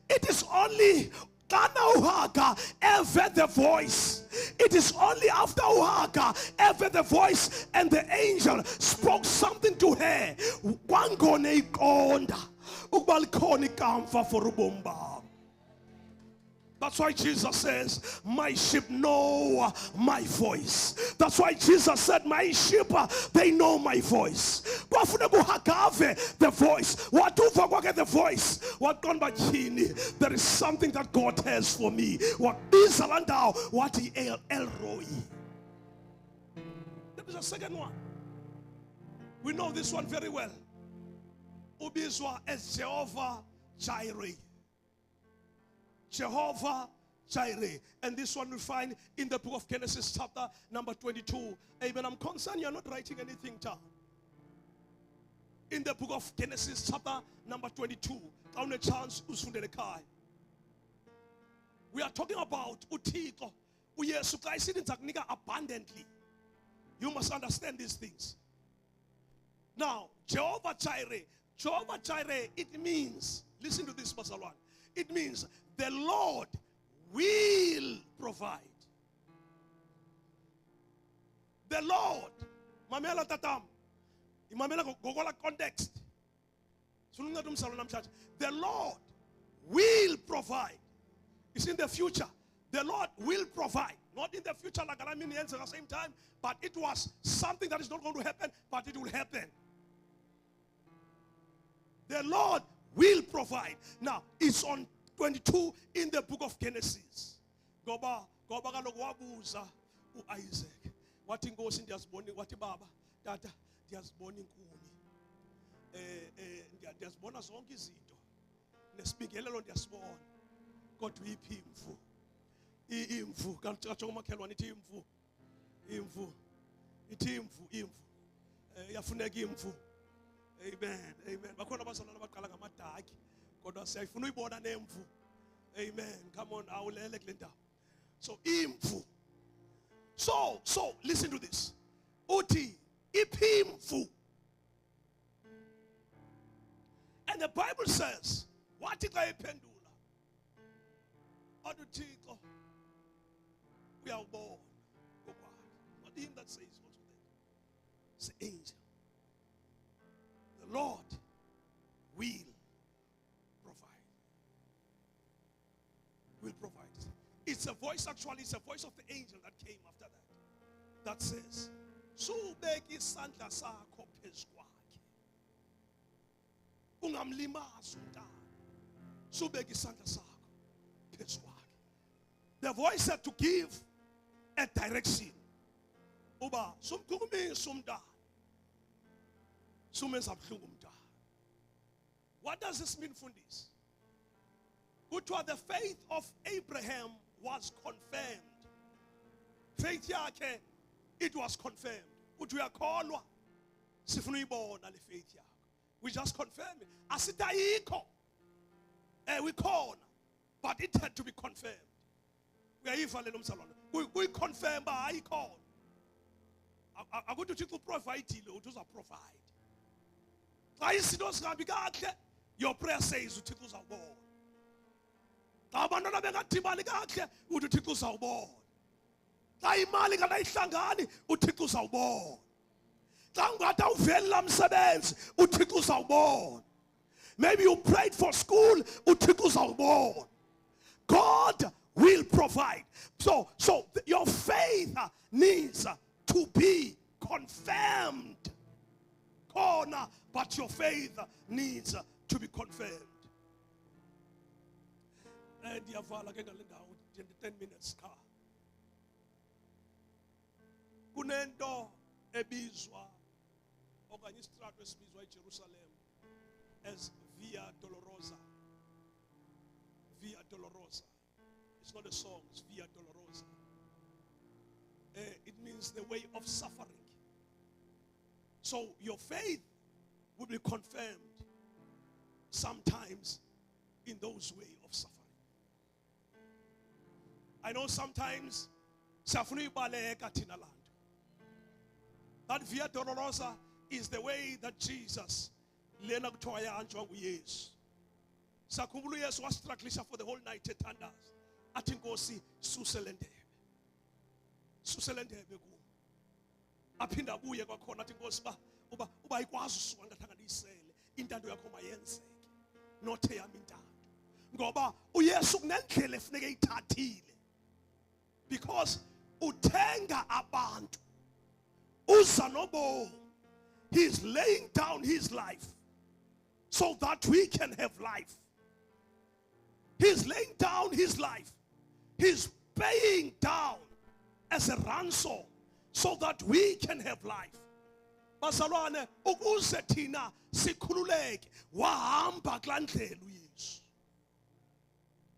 It is only uHaga ever the voice. It is only after uHaga ever the voice and the angel spoke something to her. That's why Jesus says, my sheep know my voice. That's why Jesus said, my sheep, they know my voice. The voice. The voice. There is something that God has for me. What is El Rohi? There is a second one. We know this one very well. Ubizwa as Jehovah Jireh. Jehovah Jireh. And this one we find in the book of Genesis chapter number 22. Amen. I'm concerned you're not writing anything down. In the book of Genesis chapter number 22. We are talking about uThixo. uYesu Christ akunika abundantly. You must understand these things. Now, Jehovah Jireh. Jehovah Jireh, it means, listen to this, Pastor One. It means the Lord will provide. The Lord. Mamela tatam. Mamela gogola context. The Lord will provide. It's in the future. The Lord will provide. Not in the future like I mean at the same time, but it was something that is not going to happen, but it will happen. The Lord will provide. Now, it's on 22 in the book of Genesis. Goba kaloku wabuza uIsaac. Wathi Nkosi ndiyazibona, wathi baba, tata ndiyazibona inkuni. Ndiyazibona zonke izinto. Nesibingelelo ndiyasibona. Kodwa iphi imvu? Imvu katsho umakhelwane ithi imvu. Imvu. Ithi imvu. Yafuneka imvu. Amen. Amen. Bakhona abazalwana abaqala ngamadaki. Kodwa siyayifuna uyibona nemvu. Amen. Come on, awulele kule ndawo. So imvu. So listen to this. Uthi ipimvu. And the Bible says, wathi xa ephendula, aduthixo uyawubona ngokwakhe. Not him that says also that. It's the angel. The Lord will provide. Will provide. It's a voice, actually, it's a voice of the angel that came after that. That says, Subeki isandla sakho phezu kwakhe. Ungamlimazi umntana. Subeki isandla sakho phezu kwakhe. The voice had to give a direction. Uba sumkhulumisa umntana. Sumenza buhlungu umntana. What does this mean, fundis? Kuthiwa the faith of Abraham was confirmed. Faith yakhe, it was confirmed. Uthi uyakholwa sifuna uyibona le faith yakho. We just confirm it. Asitayikho. We call, but it had to be confirmed. Uyayiva le nomsalwana. We confirm ba ayikho. Akuthi uThixo provide lo uthi uza provide. Xa izinto zingabi kahle, your prayer says uThixo uzawubona. Xa abantwana bengadibani kahle, uthi uThixo uzawubona. Xa imali nganayihlangani, uThixo uzawubona. Xa ungathi awuveli la msebenzi, uThixo uzawubona. Maybe you prayed for school, uThixo uzawubona. God will provide. So your faith needs to be confirmed. Corner, but your faith needs to be confirmed. And ndiyavala ke ngale ndawo 10 minutes car. Kunento ebizwa okanye istrato esibizwa eJerusalem as Via Dolorosa. Via Dolorosa. It's not a song, it's Via Dolorosa. It means the way of suffering. So your faith will be confirmed sometimes in those ways of suffering. I know sometimes that Via Dolorosa is the way that Jesus lena kuthiwa yanjwa nguYesu. Sakhumbula uYesu wastrugglisha for the whole night ethandaza. Athi Nkosi susele ndebe. Susele ndebe kuwe. Aphinda abuye kwakhona athi Nkosi uba ayikwazi usuka ngathanganisele intando yakho mayenzeke. Not eyami intando. Ngoba uYesu kunendlela efuneke ithathile. Because utenga abantu. Uza nobomi. He's laying down his life so that we can have life. He's laying down his life. He's paying down as a ransom so that we can have life. Bazalwane, ukuze thina sikhululeke wahamba kulaa ndlela uYesu.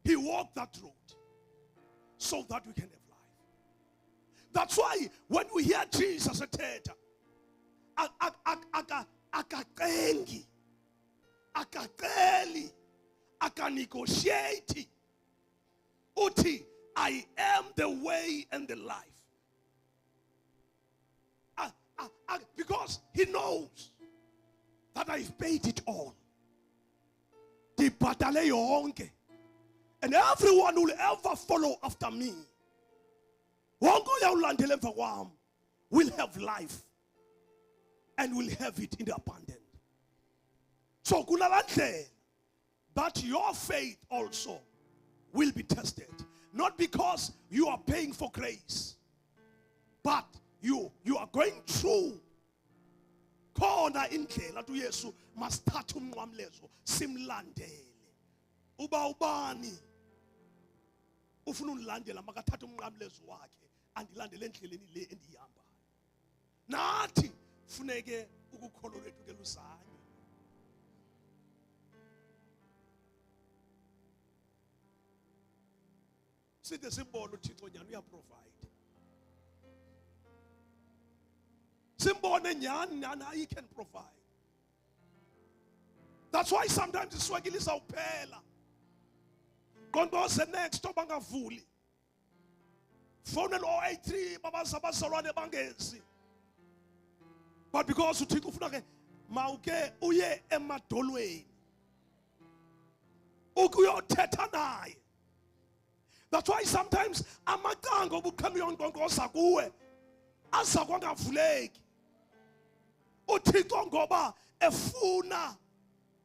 He walked that road so that we can have life. That's why when we hear Jesus ethetha, akacengi, akaceli, akanegotiate. Uthi, I am the way and the life. Because he knows that I've paid it all. Dibhatale yonke. And everyone who will ever follow after me, will have life and will have it in the abundance. So kunalandlela that your faith also will be tested. Not because you are paying for grace, but you are going through. Khona indlela uYesu masithatha umnqamlezo simlandele. Uba ubani ufuna unilandela makathatha umnqamlezo wakhe andilandele endleleni le endiyihambayo. Nathi funeke ukukholo lwethu ke lusanye. Sithe simbone uThixo nyani uyaprovide. Simbone nyani he can provide. That's why sometimes iswekile izawuphela. Konke next obangavuli. Phone lo 83 babazalwane bangezi. But because uThixo ufuna ke mawuke uye emadolweni. Ukuyothetha naye. That's why sometimes amaqanga obuqhame yonkonkoza kuwe aza kwangavuleki. uThixo ngoba efuna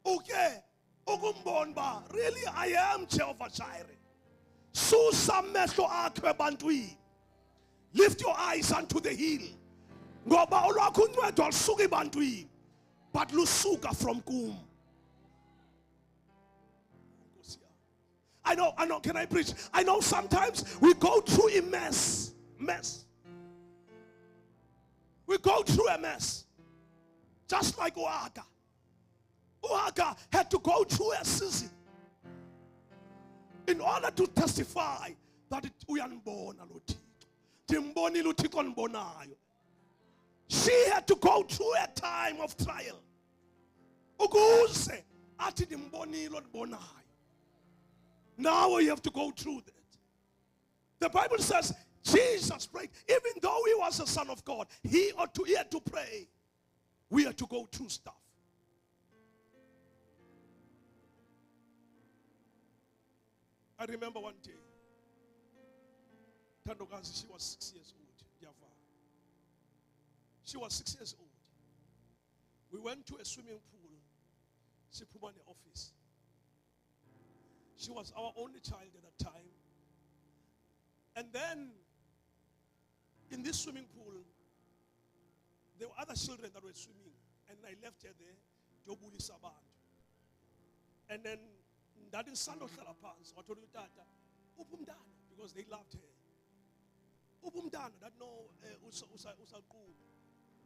uke ukumbona ba really I am Jehovah Jireh. Susa amehlo akho ebantwini. Lift your eyes unto the hill. Ngoba olwakho uncedo alusuka ebantwini but lusuka from kum. I know, can I preach? I know sometimes we go through a mess. We go through a mess. Just like Uaga. Uaga had to go through a season in order to testify that uyanibona lo Thixo. Ndimbonile uThixo nibonayo. She had to go through a time of trial. Ukuze athi ndimbonile onibonayo. Now you have to go through that. The Bible says Jesus prayed, even though he was the Son of God, he had to pray. We had to go through stuff. I remember one day, Tandokazi, she was 6 years old. She was 6 years old. We went to a swimming pool, Sipumane office. She was our only child at that time. And then, in this swimming pool, there were other children that were swimming. And I left her there, Jobuli Sabantu. And then, that is Sando Salapans, or Tata, Upumdana, because they loved her. Upumdana, that no, Usaku.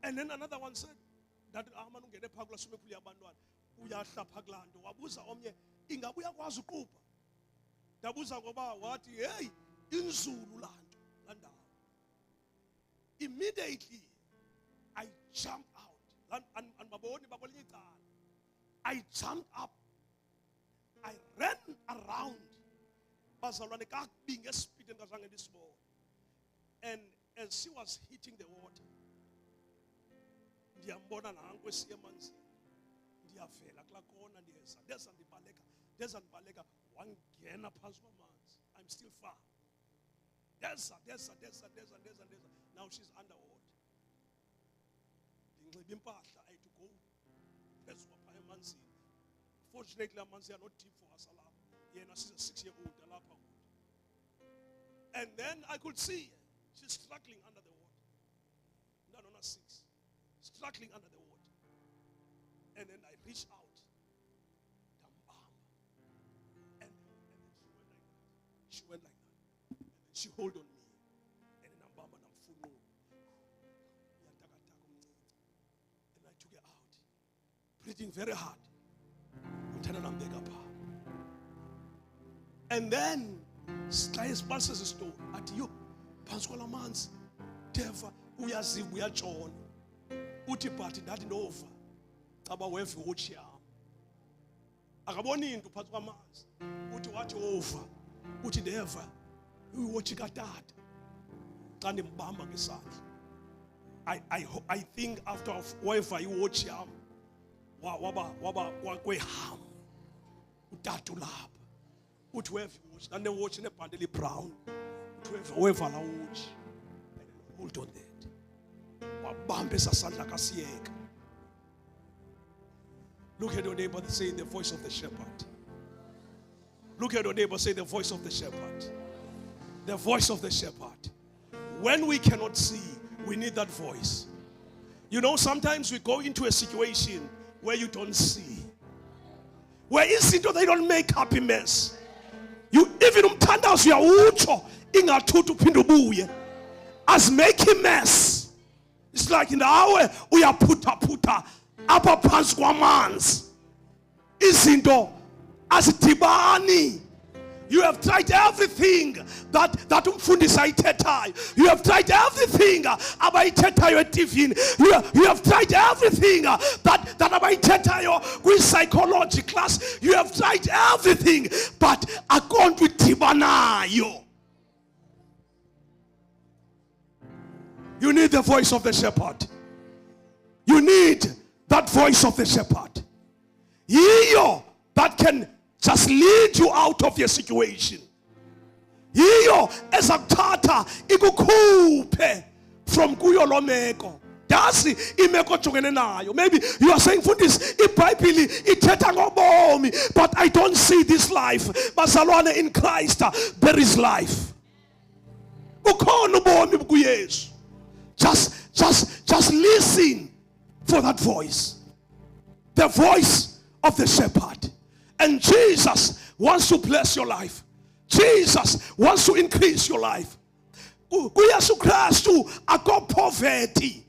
And then another one said, that Amanu get a Pagla Sumipuli Abanduan, Uyasha Paglando, Abusa Omye, Ingabuya Wazukupa. Dabuza Goba, what, hey, in Zululand, Landa. Immediately, I jumped out. I jumped up. I ran around. Being a speed and this ball. And as she was hitting the water, Diambona Nango Siamanzi, Diafela, Clacona, there's and Balega, one Gena Pasmans. I'm still far. There's. Now she's underwater. I had to go. That's what I am. Fortunately, Amanzi are not deep for us. She's a 6-year-old. And then I could see she's struggling under the water. No, not 6. Struggling under the water. And then I reached out. And she went like that. And then she hold on me. And then I'm full. And I took her out. Breathing very hard. And then Sky's passes a store at you. Pascola Mans, Teva, Uyazi, we are John. Uti party that in over. About where for which I got one into Pascola Mans. Uti watch over. Uti never. We watch it at that. And in Bamba I think after wherever you watch waba ham utatu lab utweve watch and then watching a pandeli brown utweve la watch hold on that wabambe sasandla kasiyeka. Look at your neighbor, say in the voice of the shepherd, Look at your neighbor, say the voice of the shepherd. The voice of the shepherd. When we cannot see, we need that voice. You know, sometimes we go into a situation where you don't see. Where izinto they don't make happy mess. You even umthandazo uyawutsho ingathuthi uphinde ubuye. As making mess. It's like in the hour uyaphutha apha phansi kwamanzi. Izinto azidibani. You have tried everything that umfundisi ayithethayo. You have tried everything abayithethayo eTVini. You have tried everything that abayithethayo kwi-psychology class. You have tried everything, but akonto idibanayo. You need the voice of the shepherd. You need that voice of the shepherd. Yiyo that can just lead you out of your situation. Yiyo ezakuthatha ikukhuphe from kuyo lo meko. Dazi imeko ojongene nayo. Maybe you are saying, Fundisi, iBhayibhile ithetha ngobomi, but I don't see this life. Bazalwane, in Christ there is life. Ukhona ubomi kuYesu. Just listen for that voice. The voice of the shepherd. And Jesus wants to bless your life. Jesus wants to increase your life. KuYesu Kristu akho poverty.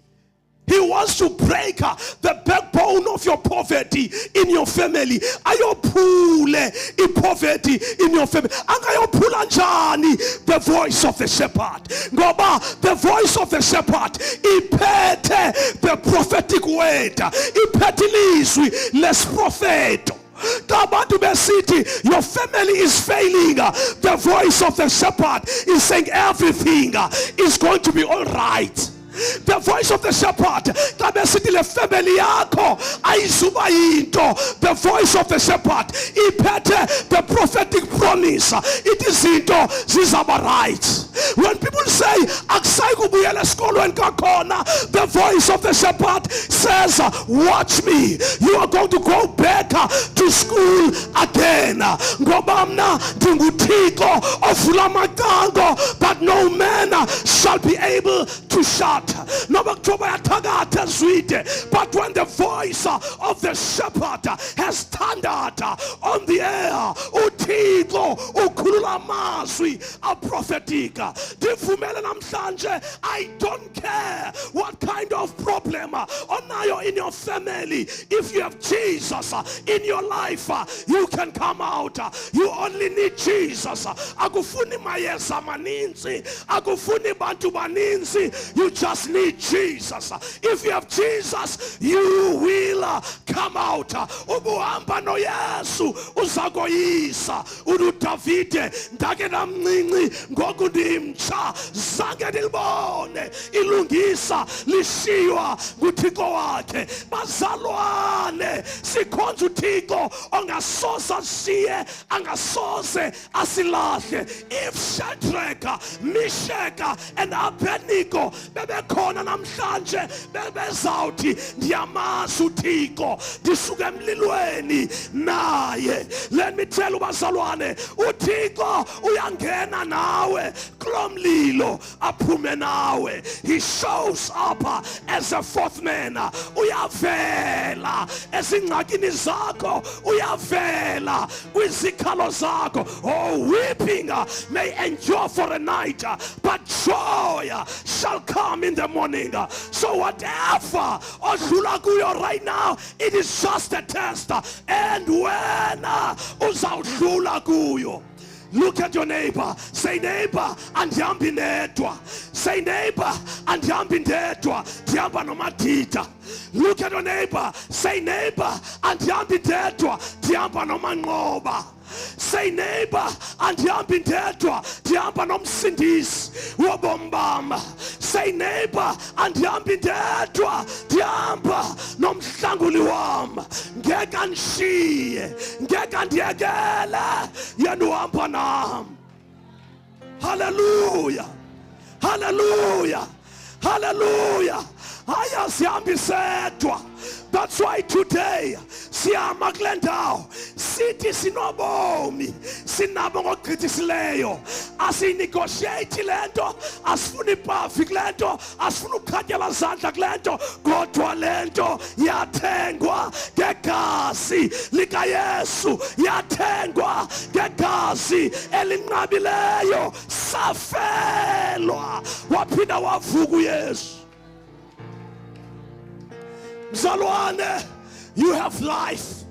He wants to break the backbone of your poverty in your family. Ayophule poverty in your family. Angayophula njani the voice of the shepherd. Ngoba the voice of the shepherd iphethe the prophetic word. Iphethe ilizwi lesprofeto. Your family is failing. The voice of the shepherd is saying everything is going to be all right. The voice of the shepherd. The voice of the shepherd. The prophetic promise. It is these are right. When people say the voice of the shepherd says, watch me, you are going to go back to school again. That no man shall be able to shut. But when the voice of the shepherd has thundered on the air, a prophetic, I don't care what kind of problem in your family. If you have Jesus in your life, you can come out. You only need Jesus. You just need Jesus. If you have Jesus, you will come out. Ubuhamba no Yesu uzagoyisa udavide ndake namncinci ngokundimtsha zange ndilibone ilungisa lishiywa nguThixo wakhe. Bazalwane, sikhonza uThixo ongasoze ashiye, angasoze asilahle. If Shadrach, Meshach and Abednego bebekhona namhlanje bebezawuthi ndiyamazi uThixo ndisuka emlilweni naye. Let me tell you, bazalwane, uThixo uyangena nawe kulo mlilo aphume nawe. He shows up as a fourth man. Uyavela ezingxakini zakho, uyavela kwizikhalo zakho. Oh, weeping may endure for a night, but joy shall come in the morning. So whatever odlula kuyo right now, it is just a test. And when uzawudlula kuyo, look at your neighbor. Say, neighbor, andihambi ndedwa. Say, neighbor, andihambi ndedwa, ndihamba noMatita. Look at your neighbor. Say, neighbor, andihambi ndedwa, ndihamba noManqoba. Say, neighbor, andihambi ndedwa, ndihamba noMsindisi wobombama. Say, neighbor, andihambi ndedwa, ndihamba noMhlanguli wam. Ngeke andishiye, ngeke andiyekele, yena uhamba nam. Hallelujah, hallelujah, hallelujah. Aya sihambi sedwa, That's why today siyama kule ndawo sithi sinobomi sinabo ngogqithisileyo. Asinegotiate lento, asifuni ipafi kulento, asifuni ukukhatyela zandla kulento, kodwa lento yathengwa ngegazi likaYesu, yathengwa ngegazi elinqabileyo, safelwa waphinda wavuka uYesu. Mzalwane, you have life.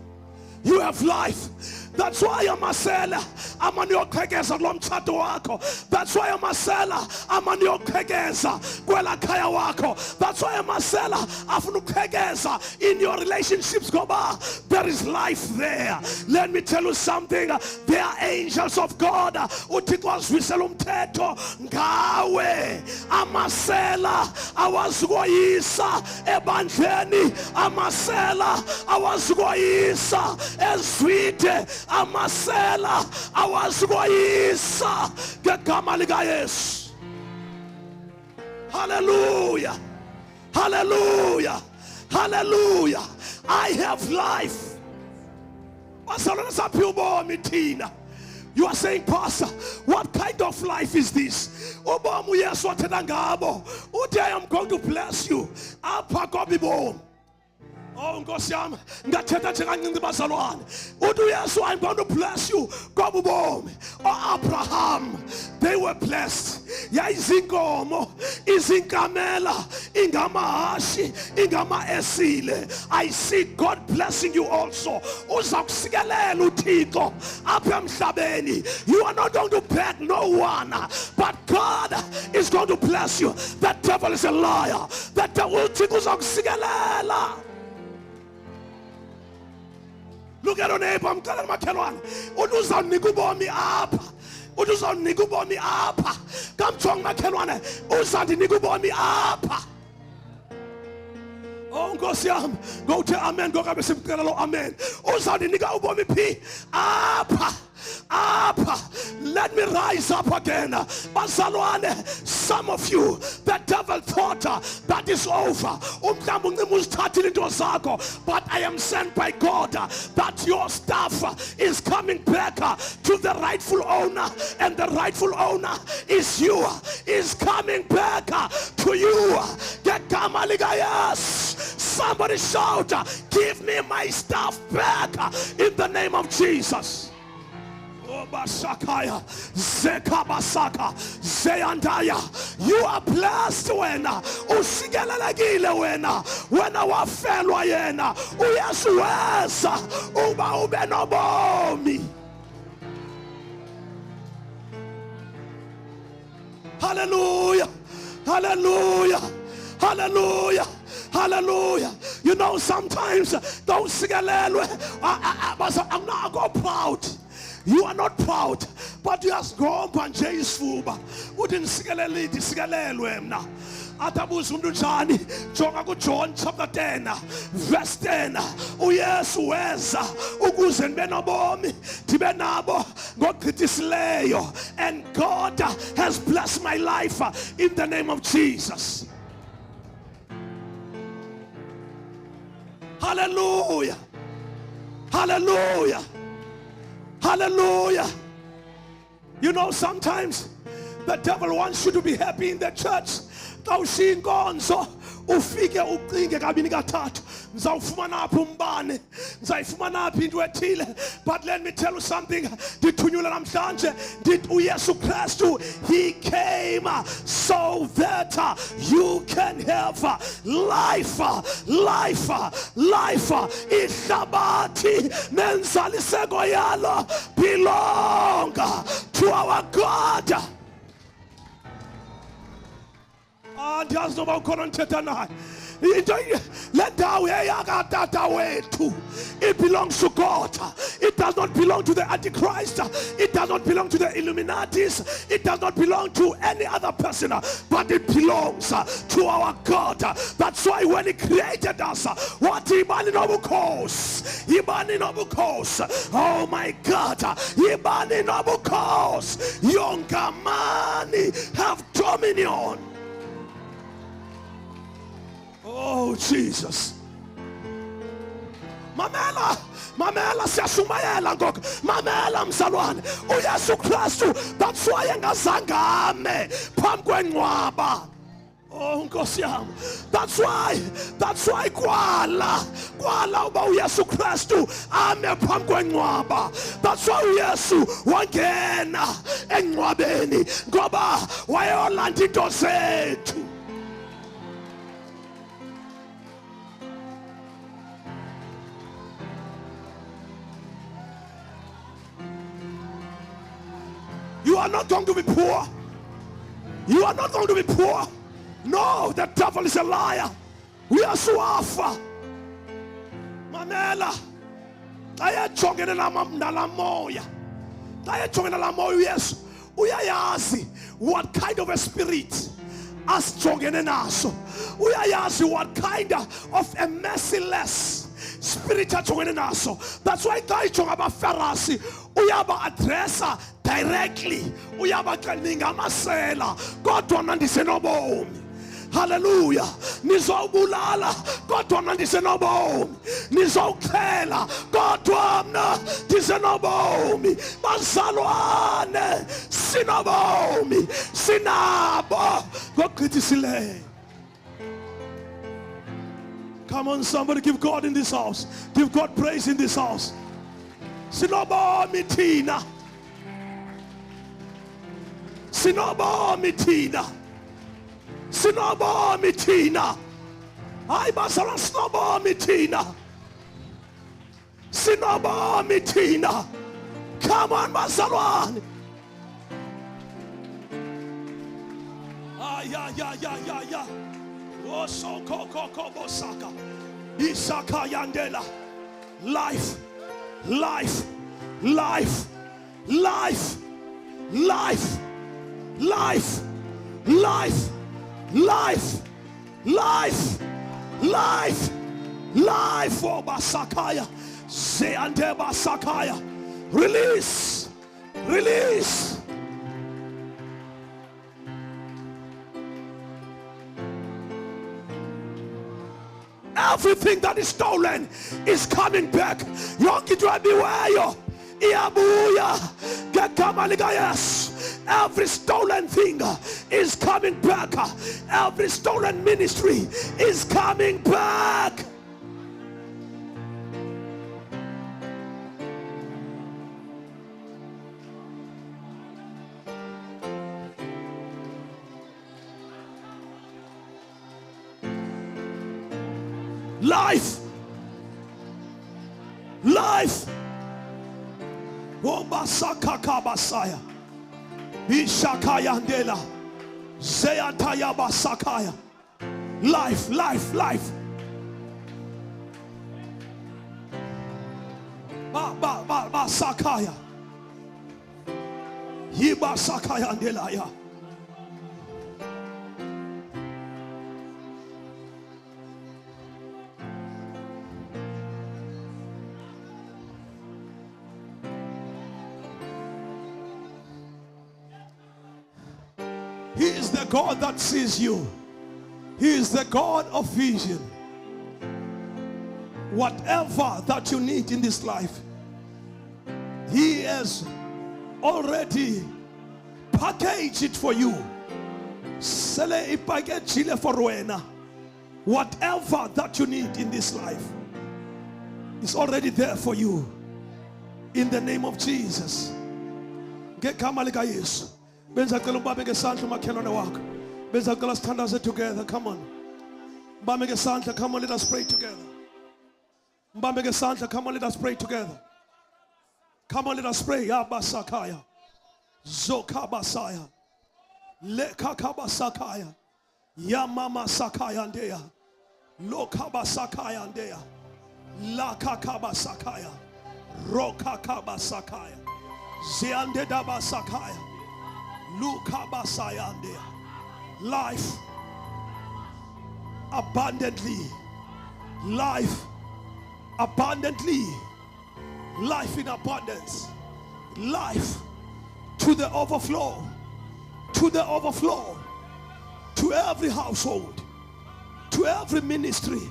You have life. That's why amasela amaniyoqhekeza kulo mtshato wakho. That's why amasela amaniyoqhekeza kwela khaya wakho. That's why amasela afuna ukuqhekeza in your relationships ngoba there is life there. Let me tell you something. There are angels of God. uThixo azwisela umthetho ngawe. Amasela awazikoyisa ebandleni. Amasela awazikoyisa ezwide. Amasela awazikoyisa ngegama likaYesu. Hallelujah. Hallelujah. Hallelujah. I have life. You are saying, Pastor, what kind of life is this? I am going to bless you. Oh, Nkosi yami, ngathetha nje kancinci bazalwane. Uthi uYesu, I'm going to bless you. Kwabubomi. Oh, Abraham, they were blessed. Yayizinkomo, izinkamela, ingamahashi, ingamaesile. I see God blessing you also. Uza kusikelela uThixo apha emhlabeni. You are not going to beg no one, but God is going to bless you. The devil is a liar. The devil uThixo uza kusikelela. Look at your neighbor. I'm telling my children. Uzawunika ubomi apha. Uzawunika ubomi apha. Kamjonge makhelwane. Uzawunika ubomi apha. Oh, Nkosi yami. Go to amen. Go kabe simcela lo amen. Uzawunika ubomi phi apha. Let me rise up again. Bazalwane, some of you, the devil thought that is over. But I am sent by God that your stuff is coming back to the rightful owner, and the rightful owner is you. Is coming back to you. Somebody shout, give me my stuff back in the name of Jesus. Basakaya, Zekabasaka, Zeyandaya. You are blessed when usigelelekile when wafelwa yena uYesu weza uba ube nobomi. Hallelujah. Hallelujah. Hallelujah. Hallelujah. You know, sometimes those sigelelwe I'm not go proud. You are not proud, but you have gone panje isifuba. Uthi nisikelele isikelelwe mna. Atabuza umuntu njani? Jonga ku John chapter 10 verse 10. uYesu weza ukuze nibe nobomi, ndibe nabo ngogqithisileyo. And God has blessed my life in the name of Jesus. Hallelujah. Hallelujah. Hallelujah. You know, sometimes the devil wants you to be happy in the church. Ufike uqinge kabini kathathu ngizawufumana apha umbane ngizayifumana apha into ethile. But let me tell you something. Ndithunyula namhlanje ndithi uYesu Kristu, he came so that you can have life. Ihlabathi nenzaliseko yalo belong to our God. Ndiyazi noba ukhona ndithetha naye. Let it belongs to God. It does not belong to the Antichrist. It does not belong to the Illuminatis. It does not belong to any other person, but it belongs to our God. That's why when he created us, what Ibani Nobukos, oh my God, Ibani Nobukos, Yongamani, have dominion. Oh, Jesus. Mamela, mamela siyashumayela ngoku. Mamela mzalwane, uYesu Kristu that's why engazange ame phambi kwencwaba. Oh Nkosi yami, that's why kwala uba uYesu Kristu ame phambi kwencwaba. That's why uYesu wangena encwabeni ngoba wayolanda into zethu. You are not going to be poor. You are not going to be poor. No, the devil is a liar. We are so alpha. Mamela. Aya chongene na moya. Aya chongene na moya, yes. Uyayazi what kind of a spirit as chongene naso. Uyayazi what kind of a merciless spirit chongene naso. That's why I chonga ba Pharisee. Uyaba addressa directly. Uyaba kaninga masela. Kodwa nandisenobomi. Hallelujah. Nizobulala kodwa mna ndisenobomi. Nizowuxhela kodwa mna ndisenobomi. Bazalwane sinobomi. Sinabo ngogqithisileyo. Come on, somebody give God in this house. Give God praise in this house. Sinobomi thina. Sinobomi thina. Sinobomi thina. Hayi bazalwane, sinobomi thina. Sinobomi thina. Come on bazalwane. Ya. Oh so ko bosaka. Isaka yandela. Life. Life, life, life, life, life, life, life, life, life, life. Oh Basakaya, Zeande Basakaya. Release, release. Everything that is stolen is coming back. Yonkitrabiwayo. Iabuya. Gekamalika. Every stolen thing is coming back. Every stolen ministry is coming back. Life. Life. Wobasaka kabasaya. Ishakaya ndela. Zeyataya basakaya. Life, life, life. Basakaya. Yibasakaya ndela ya. He is the God that sees you. He is the God of vision. Whatever that you need in this life, He has already packaged it for you. Whatever that you need in this life is already there for you. In the name of Jesus. Benza cala mbameke sandla umakhelwane wakho. Benza cala sithandaze together. Come on. Mbameke sandla. Come on, let us pray together. Mbameke sandla. Come on, let us pray together. Come on, let us pray. Abasakaya. Zokabasaya. Lekakabasakaya. Yamama sakaya ndeya. Lokabasakaya ndeya. Lakakabasakaya. Rokakabasakaya. Ziandedabasakaya. Life abundantly. Life abundantly. Life in abundance. Life to the overflow. To the overflow. To every household. To every ministry.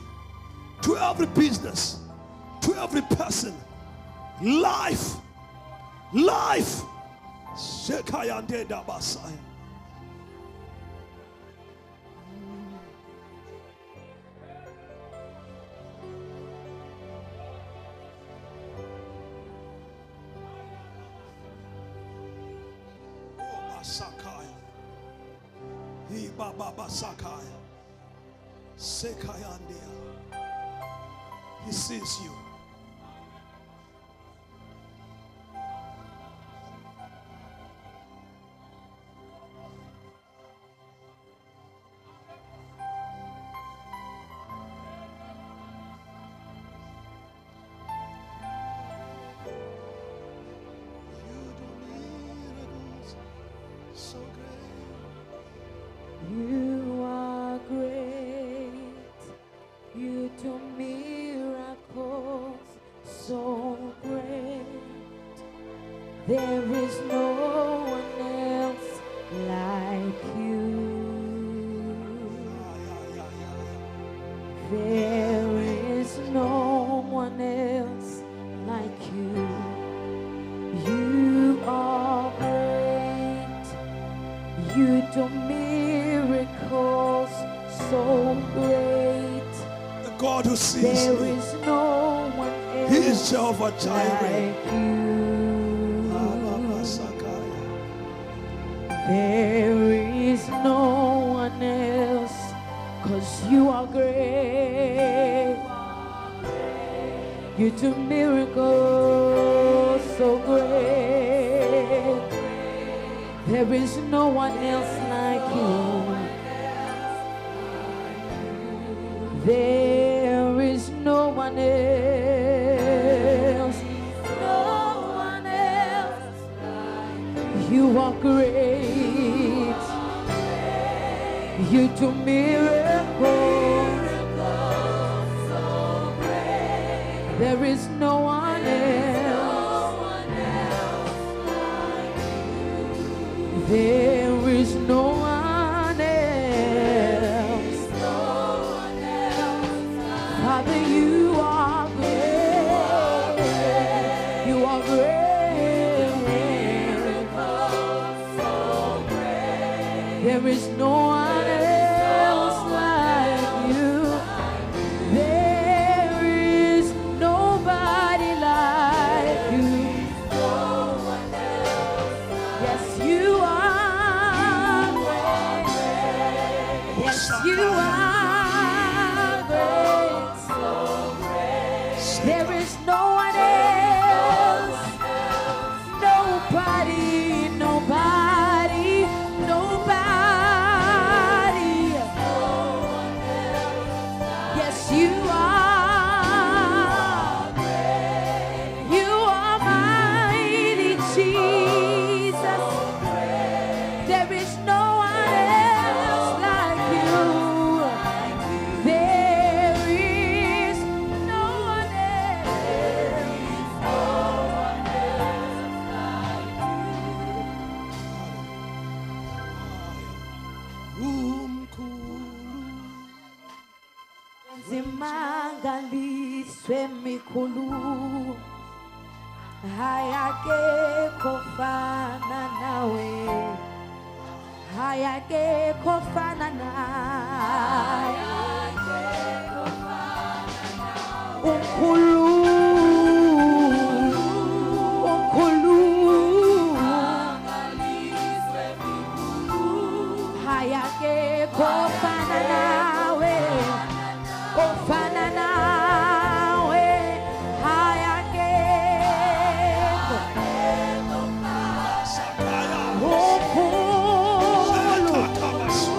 To every business. To to every person. Life. Life. Shekayandeda Basaya. Sakaya. Baba Sakaya. Sekayandia. He sees you. So great. You are great. You do miracles so great. There is no one else like you. There is no one else like you. You are great. You do miracles so great. The God who sees There me. is no one else He is Jehovah Jireh. like you. Baba Sakaya. There is no one else, 'cause you are great. You do miracles so great. There is no one else like you. There is no one else. No one else like you. Are great. You do miracles. There is no one else. There is no one else. Father, you are great. You are great. There is no one else like you. There is nobody like you. Yes, you are great. Yes, you are great. There is no one else. Nobody, nobody, nobody. Yes, you are. You are mighty Jesus. There is no one else like you. There is no one Zimangaliswe mikhulu hayakekho fana nawe, hayakekho fana nawe, umkhulu, umkhulu, hayakekho fana nawe, ofana nawe, hayakekho. Sakaya. Umkhulu, Shekakabasu.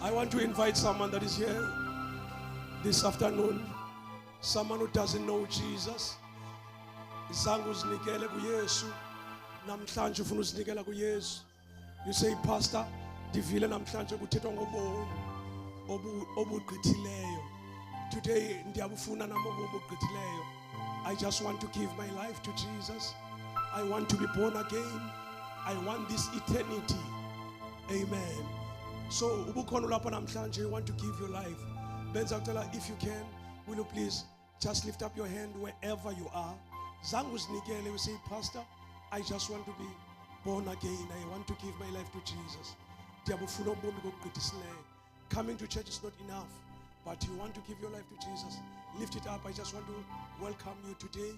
I want to invite someone that is here this afternoon, someone who doesn't know Jesus. Zangu uzinikele kuYesu, namhlanje ufuna uzinikela kuYesu. You say, Pastor, divile namhlanje kuthethwa ngobomi obugqithileyo. Today ndiyabufuna nami obugqithileyo. I just want to give my life to Jesus. I want to be born again. I want this eternity. Amen. So ubukhona lapha namhlanje, you want to give your life. Benza kucela, if you can, will you please just lift up your hand wherever you are. Zangu uzinikele, you say, Pastor, I just want to be born again. I want to give my life to Jesus. Ndiyabufuna ubomi obugqithisileyo. Coming to church is not enough, but you want to give your life to Jesus. Lift it up. I just want to welcome you today.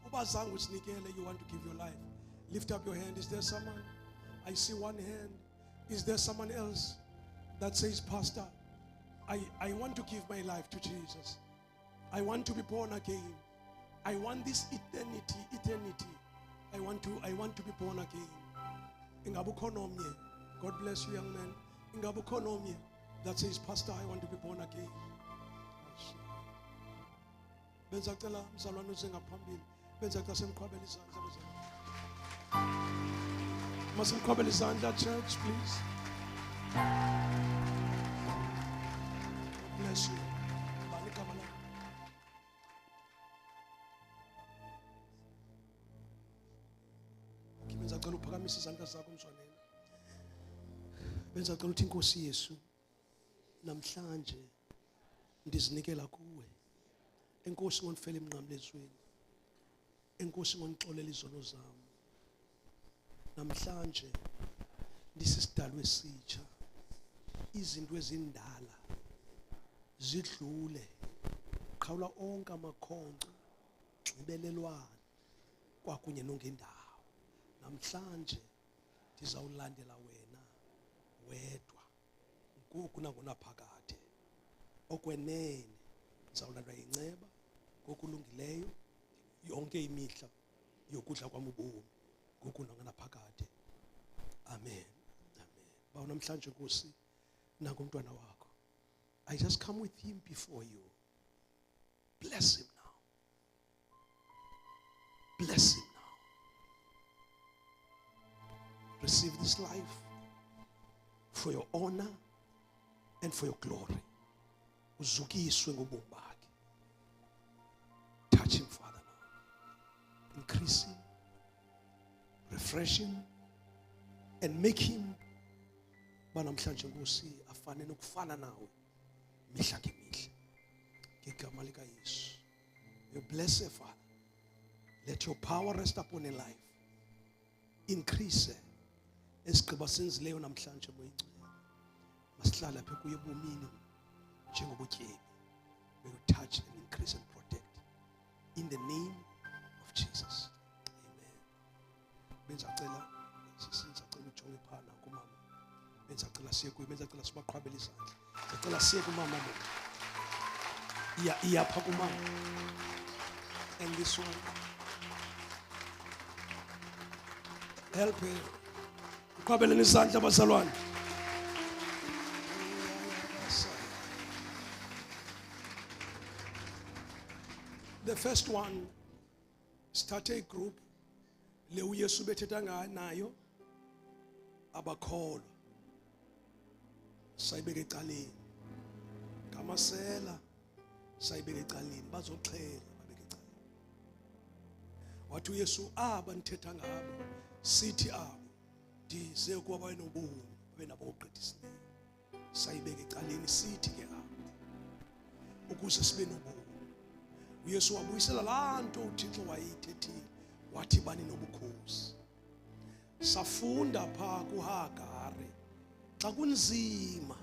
Uba zangu uzinikele, you want to give your life. Lift up your hand. Is there someone? I see one hand. Is there someone else that says, Pastor, I want to give my life to Jesus. I want to be born again. I want this eternity. I want to be born again. Ingabukonomye. God bless you, young man. Ingabukonomye that says, Pastor, I want to be born again. Benza kucela mzalwane uzengaphambili. Benza kucela simqhwabele izandla. Masimqhwabele izandla, church, please. God bless you. Bani igama lakho? Benza kucela uphakamise izandla zakho mzwaneni. Benza kucela uthi Nkosi Yesu, namhlanje ndizinikela kuwe. Enkosi ngonifela emnqamlezweni. Enkosi ngonixolela izono zami. Namhlanje ndisisidalwe esitsha. Izinto ezindala zidlule. Qhawula onke amakhonco, nxibelelwano kwakunye nongendawo. Namhlanje ndizawulandela wena wedwa. Ngoku nangona phakade. Okwenene ndizawulandwa yinceba ngokulungileyo yonke imihla yokudla kwami ubomi ngoku nangona phakade. Amen. Amen. Bawo namhlanje Nkosi nangu umntwana wakho. I just come with him before you. Bless him now. Bless him now. Receive this life for your honor and for your glory. Uzukiswe ngobomi bakhe. Touch him, Father, now. Increase him, refresh him, and make him banamhlanje Nkosi afane nokufana nawe mihla ngemihla. Ngegama lika Yesu. You bless her, Father. Let your power rest upon her life. Increase her. Esigqiba senzileyo namhlanje moyingcwele. Masihlala lapha kuye ebomini njengobutyebi. May you touch and increase and protect. In the name of Jesus. Amen. Benzacela sisacela ujonge phana kumama. Benzacela siye kuye, benzacela sibaqhwabele izandla. Benzacela siye kumama lo. Iyapha kumama. And this one. Help her. Qhwabeleni izandla bazalwane. The first one, start a group. Le uYesu bethetha nayo abakholwa. Sayibeka ecaleni. Kamasela sayibeka ecaleni bazoxhela babeka ecaleni. Wathi uYesu aba nithetha ngabo sithi abo ndize kuba nobomi benabo ogqithisileyo. Sayibeka ecaleni sithi ke abo ukuze sibe nobomi. uYesu wabuyisela laa nto uThixo wayithethile wathi bani nobukhosi. Safunda phaa kuHagari xa kunzima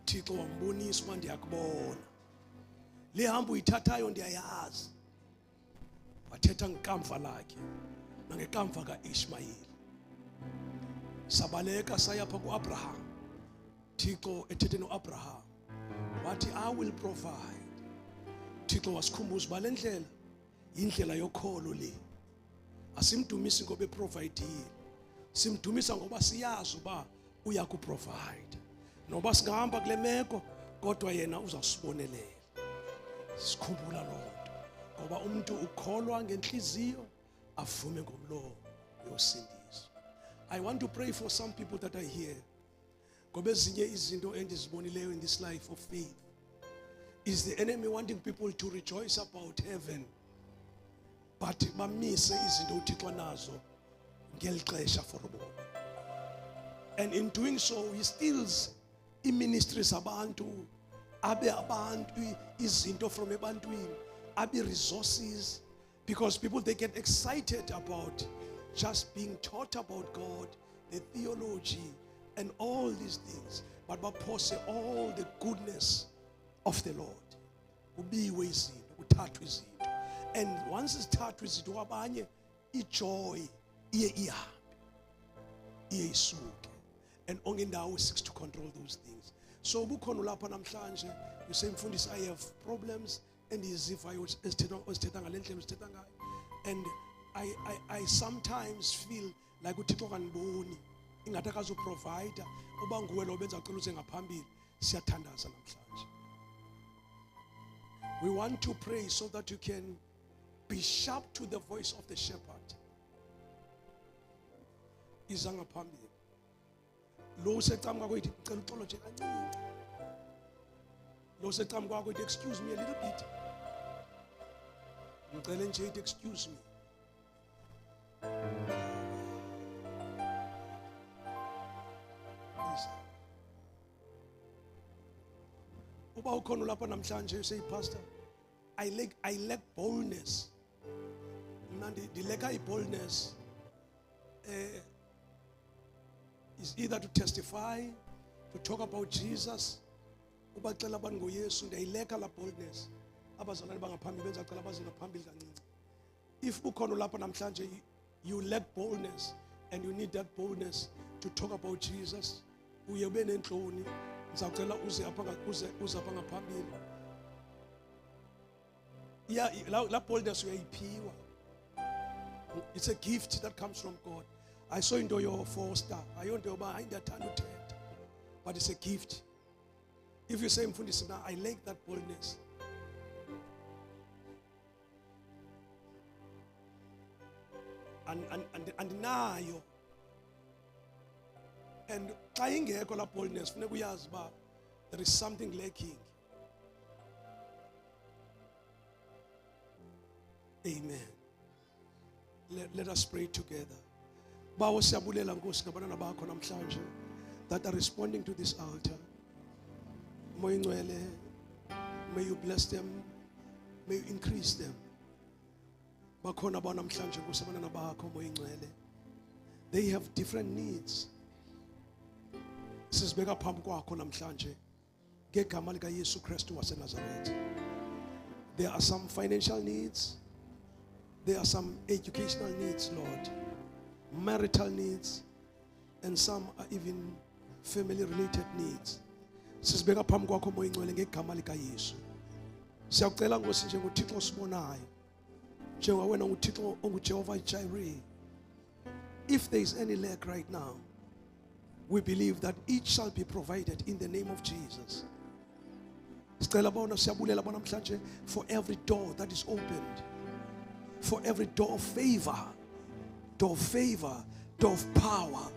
uThixo wambonisa uba ndiyakubona, le hambo uyithathayo ndiyayazi. Wathetha ngekamva lakhe nangekamva kaIshmayeli. Sabaleka saya phaa kuAbraham. Thixo ethethe noAbraham wathi I will provide. Thixo wasikhumbuza uba le ndlela yindlela yokholo le. Asimdumisi ngoba eprovidile, simdumisa ngoba siyazi uba uyakuprovide. noba singahamba kule meko kodwa yena uzasibonelela. Sikhumbula lo nto ngoba umuntu ukholwa ngenhliziyo avume ngomlomo uyosindiswa. I want to pray for some people that are here. Ngoba ezinye izinto endizibonileyo in this life of faith is the enemy wanting people to rejoice about heaven, but bamise izinto uThixo nazo ngeli xesha for bona. And in doing so he steals i-ministries abantu, abe abantu izinto from ebantwini, abe resources, because people they get excited about just being taught about God, the theology and all these things, but baphose all the goodness of the Lord. Ubiwe izinto, uthathwe izinto. And once ithathwe izinto kwabanye, ijoy iye ihambe, iye isuke. And ongendawo seeks to control those things. So bukhona lapha namhlanje, you say mfundisi, I have problems and izivayo esithetha ngale ndlela esithetha ngayo. And I sometimes feel like uThixo kaniboni ingathi akazoprovide uba nguwe lo benza ucela uze ngaphambili. Siyathandaza namhlanje. We want to pray so that you can be sharp to the voice of the shepherd. Iza ngaphambili. Lo secam kwakho ithi ngicela uxolo nje kancinci. Lo secam kwakho ithi excuse me a little bit. Ngicela nje ithi excuse me. Uba ukhona lapha namhlanje you say pastor, I lack boldness. Mina ndileka boldness. Is either to testify, to talk about Jesus, ubaxela abantu ngoYesu, ndiyileka la boldness. Abazalwane bangaphambili benza cela baze ngaphambili kancinci. If ukhona lapha namhlanje you lack boldness and you need that boldness to talk about Jesus, uye ube nenhloni, ngizacela uze apha ngaphambili. Yeah, la boldness uyayiphiwa. It's a gift that comes from God. I saw into your foster. I don't know about it, but it's a gift. If you say mfundisi, now I like that boldness. And nayo. And xa ingekho la boldness, funeka uyazi ba there is something lacking. Amen. Let us pray together. Bawo siyabulela Nkosi ngabantwana bakho namhlanje that are responding to this altar. Moya Ngcwele, may you bless them, may you increase them. Bakhona ba namhlanje Nkosi abantwana bakho Moya Ngcwele. They have different needs. Sisibeka phambi kwakho namhlanje ngegama lika Yesu Kristu waseNazaretha. There are some financial needs. There are some educational needs, Lord. Marital needs, and some are even family related needs. Sisibeka phambi kwakho Moya Ngcwele ngegama lika Yesu. Siyakucela Nkosi njengoThixo osibonayo, njengoba wena uThixo onguJehova Jireh. If there is any lack right now, we believe that each shall be provided in the name of Jesus. Sicela bona siyabulela bona namhlanje for every door that is opened, for every door of favor, door of power.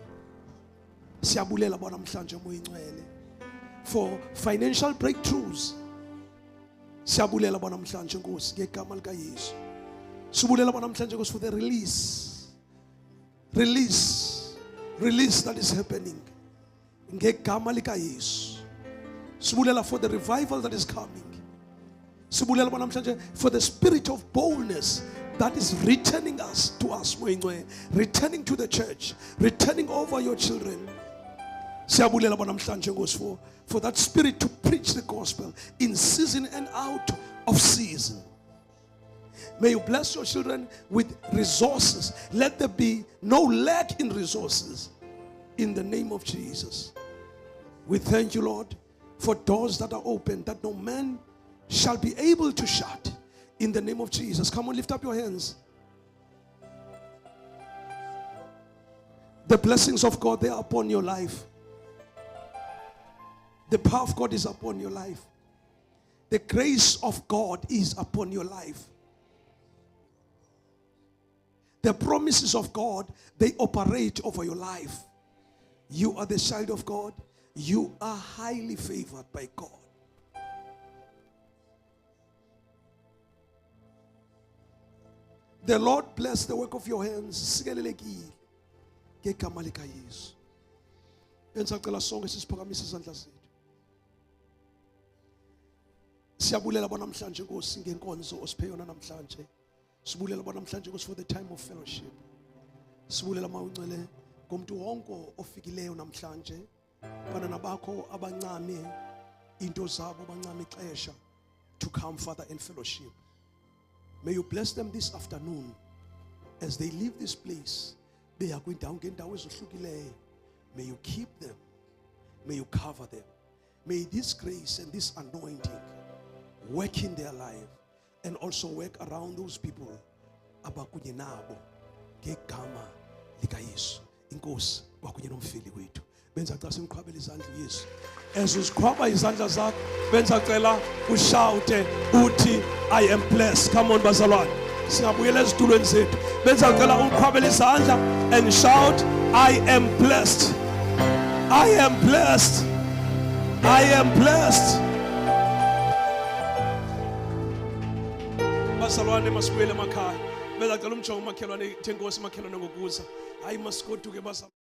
Siyabulela bona namhlanje Moya Ngcwele for financial breakthroughs. Siyabulela bona namhlanje Nkosi ngegama lika Yesu. Sibulela bona namhlanje Nkosi for the release that is happening ngegama lika Yesu. Sibulela for the revival that is coming. Sibulela bona namhlanje for the spirit of boldness that is returning to us, Moya Ngcwele, returning to the church, returning over your children. Siyabulela bona namhlanje Nkosi for that spirit to preach the gospel in season and out of season. May you bless your children with resources. Let there be no lack in resources in the name of Jesus. We thank you, Lord, for doors that are open that no man shall be able to shut. In the name of Jesus. Come on, lift up your hands. The blessings of God, they are upon your life. The power of God is upon your life. The grace of God is upon your life. The promises of God, they operate over your life. You are the child of God. You are highly favored by God. The Lord bless the work of your hands. Sikelelekile ngegama lika Yesu. Bensacela sonke sisiphakamise izandla zethu. Siyabulela bonamhlanje Nkosi ngenkonzo osiphe yona namhlanje. Sibulela bonamhlanje Nkosi for the time of fellowship. Sibulela mawuncele komuntu wonke ofikileyo namhlanje. Bana bakho abancane into zabo abancane ixesha to come Father in fellowship. May you bless them this afternoon as they leave this place. They are going down ngendawo ezihlukileyo. May you keep them. May you cover them. May this grace and this anointing work in their life and also work around those people abakunye nabo ngegama lika Yesu. Inkosi kwakunye nomfeli wethu. Benza cela simqhwabele izandla uYesu. As uziqhwaba izandla zakho, benza cela ushoute uthi I am blessed. Come on bazalwane. Singabuyela ezitulweni zethu. Benza cela uqhwabele izandla and shout I am blessed. I am blessed. I am blessed. Bazalwane masibuyele emakhaya. Benza cela umjongo umakhelwane thenkosi makhelwane ngokuza. Hayi masigoduke bazalwane.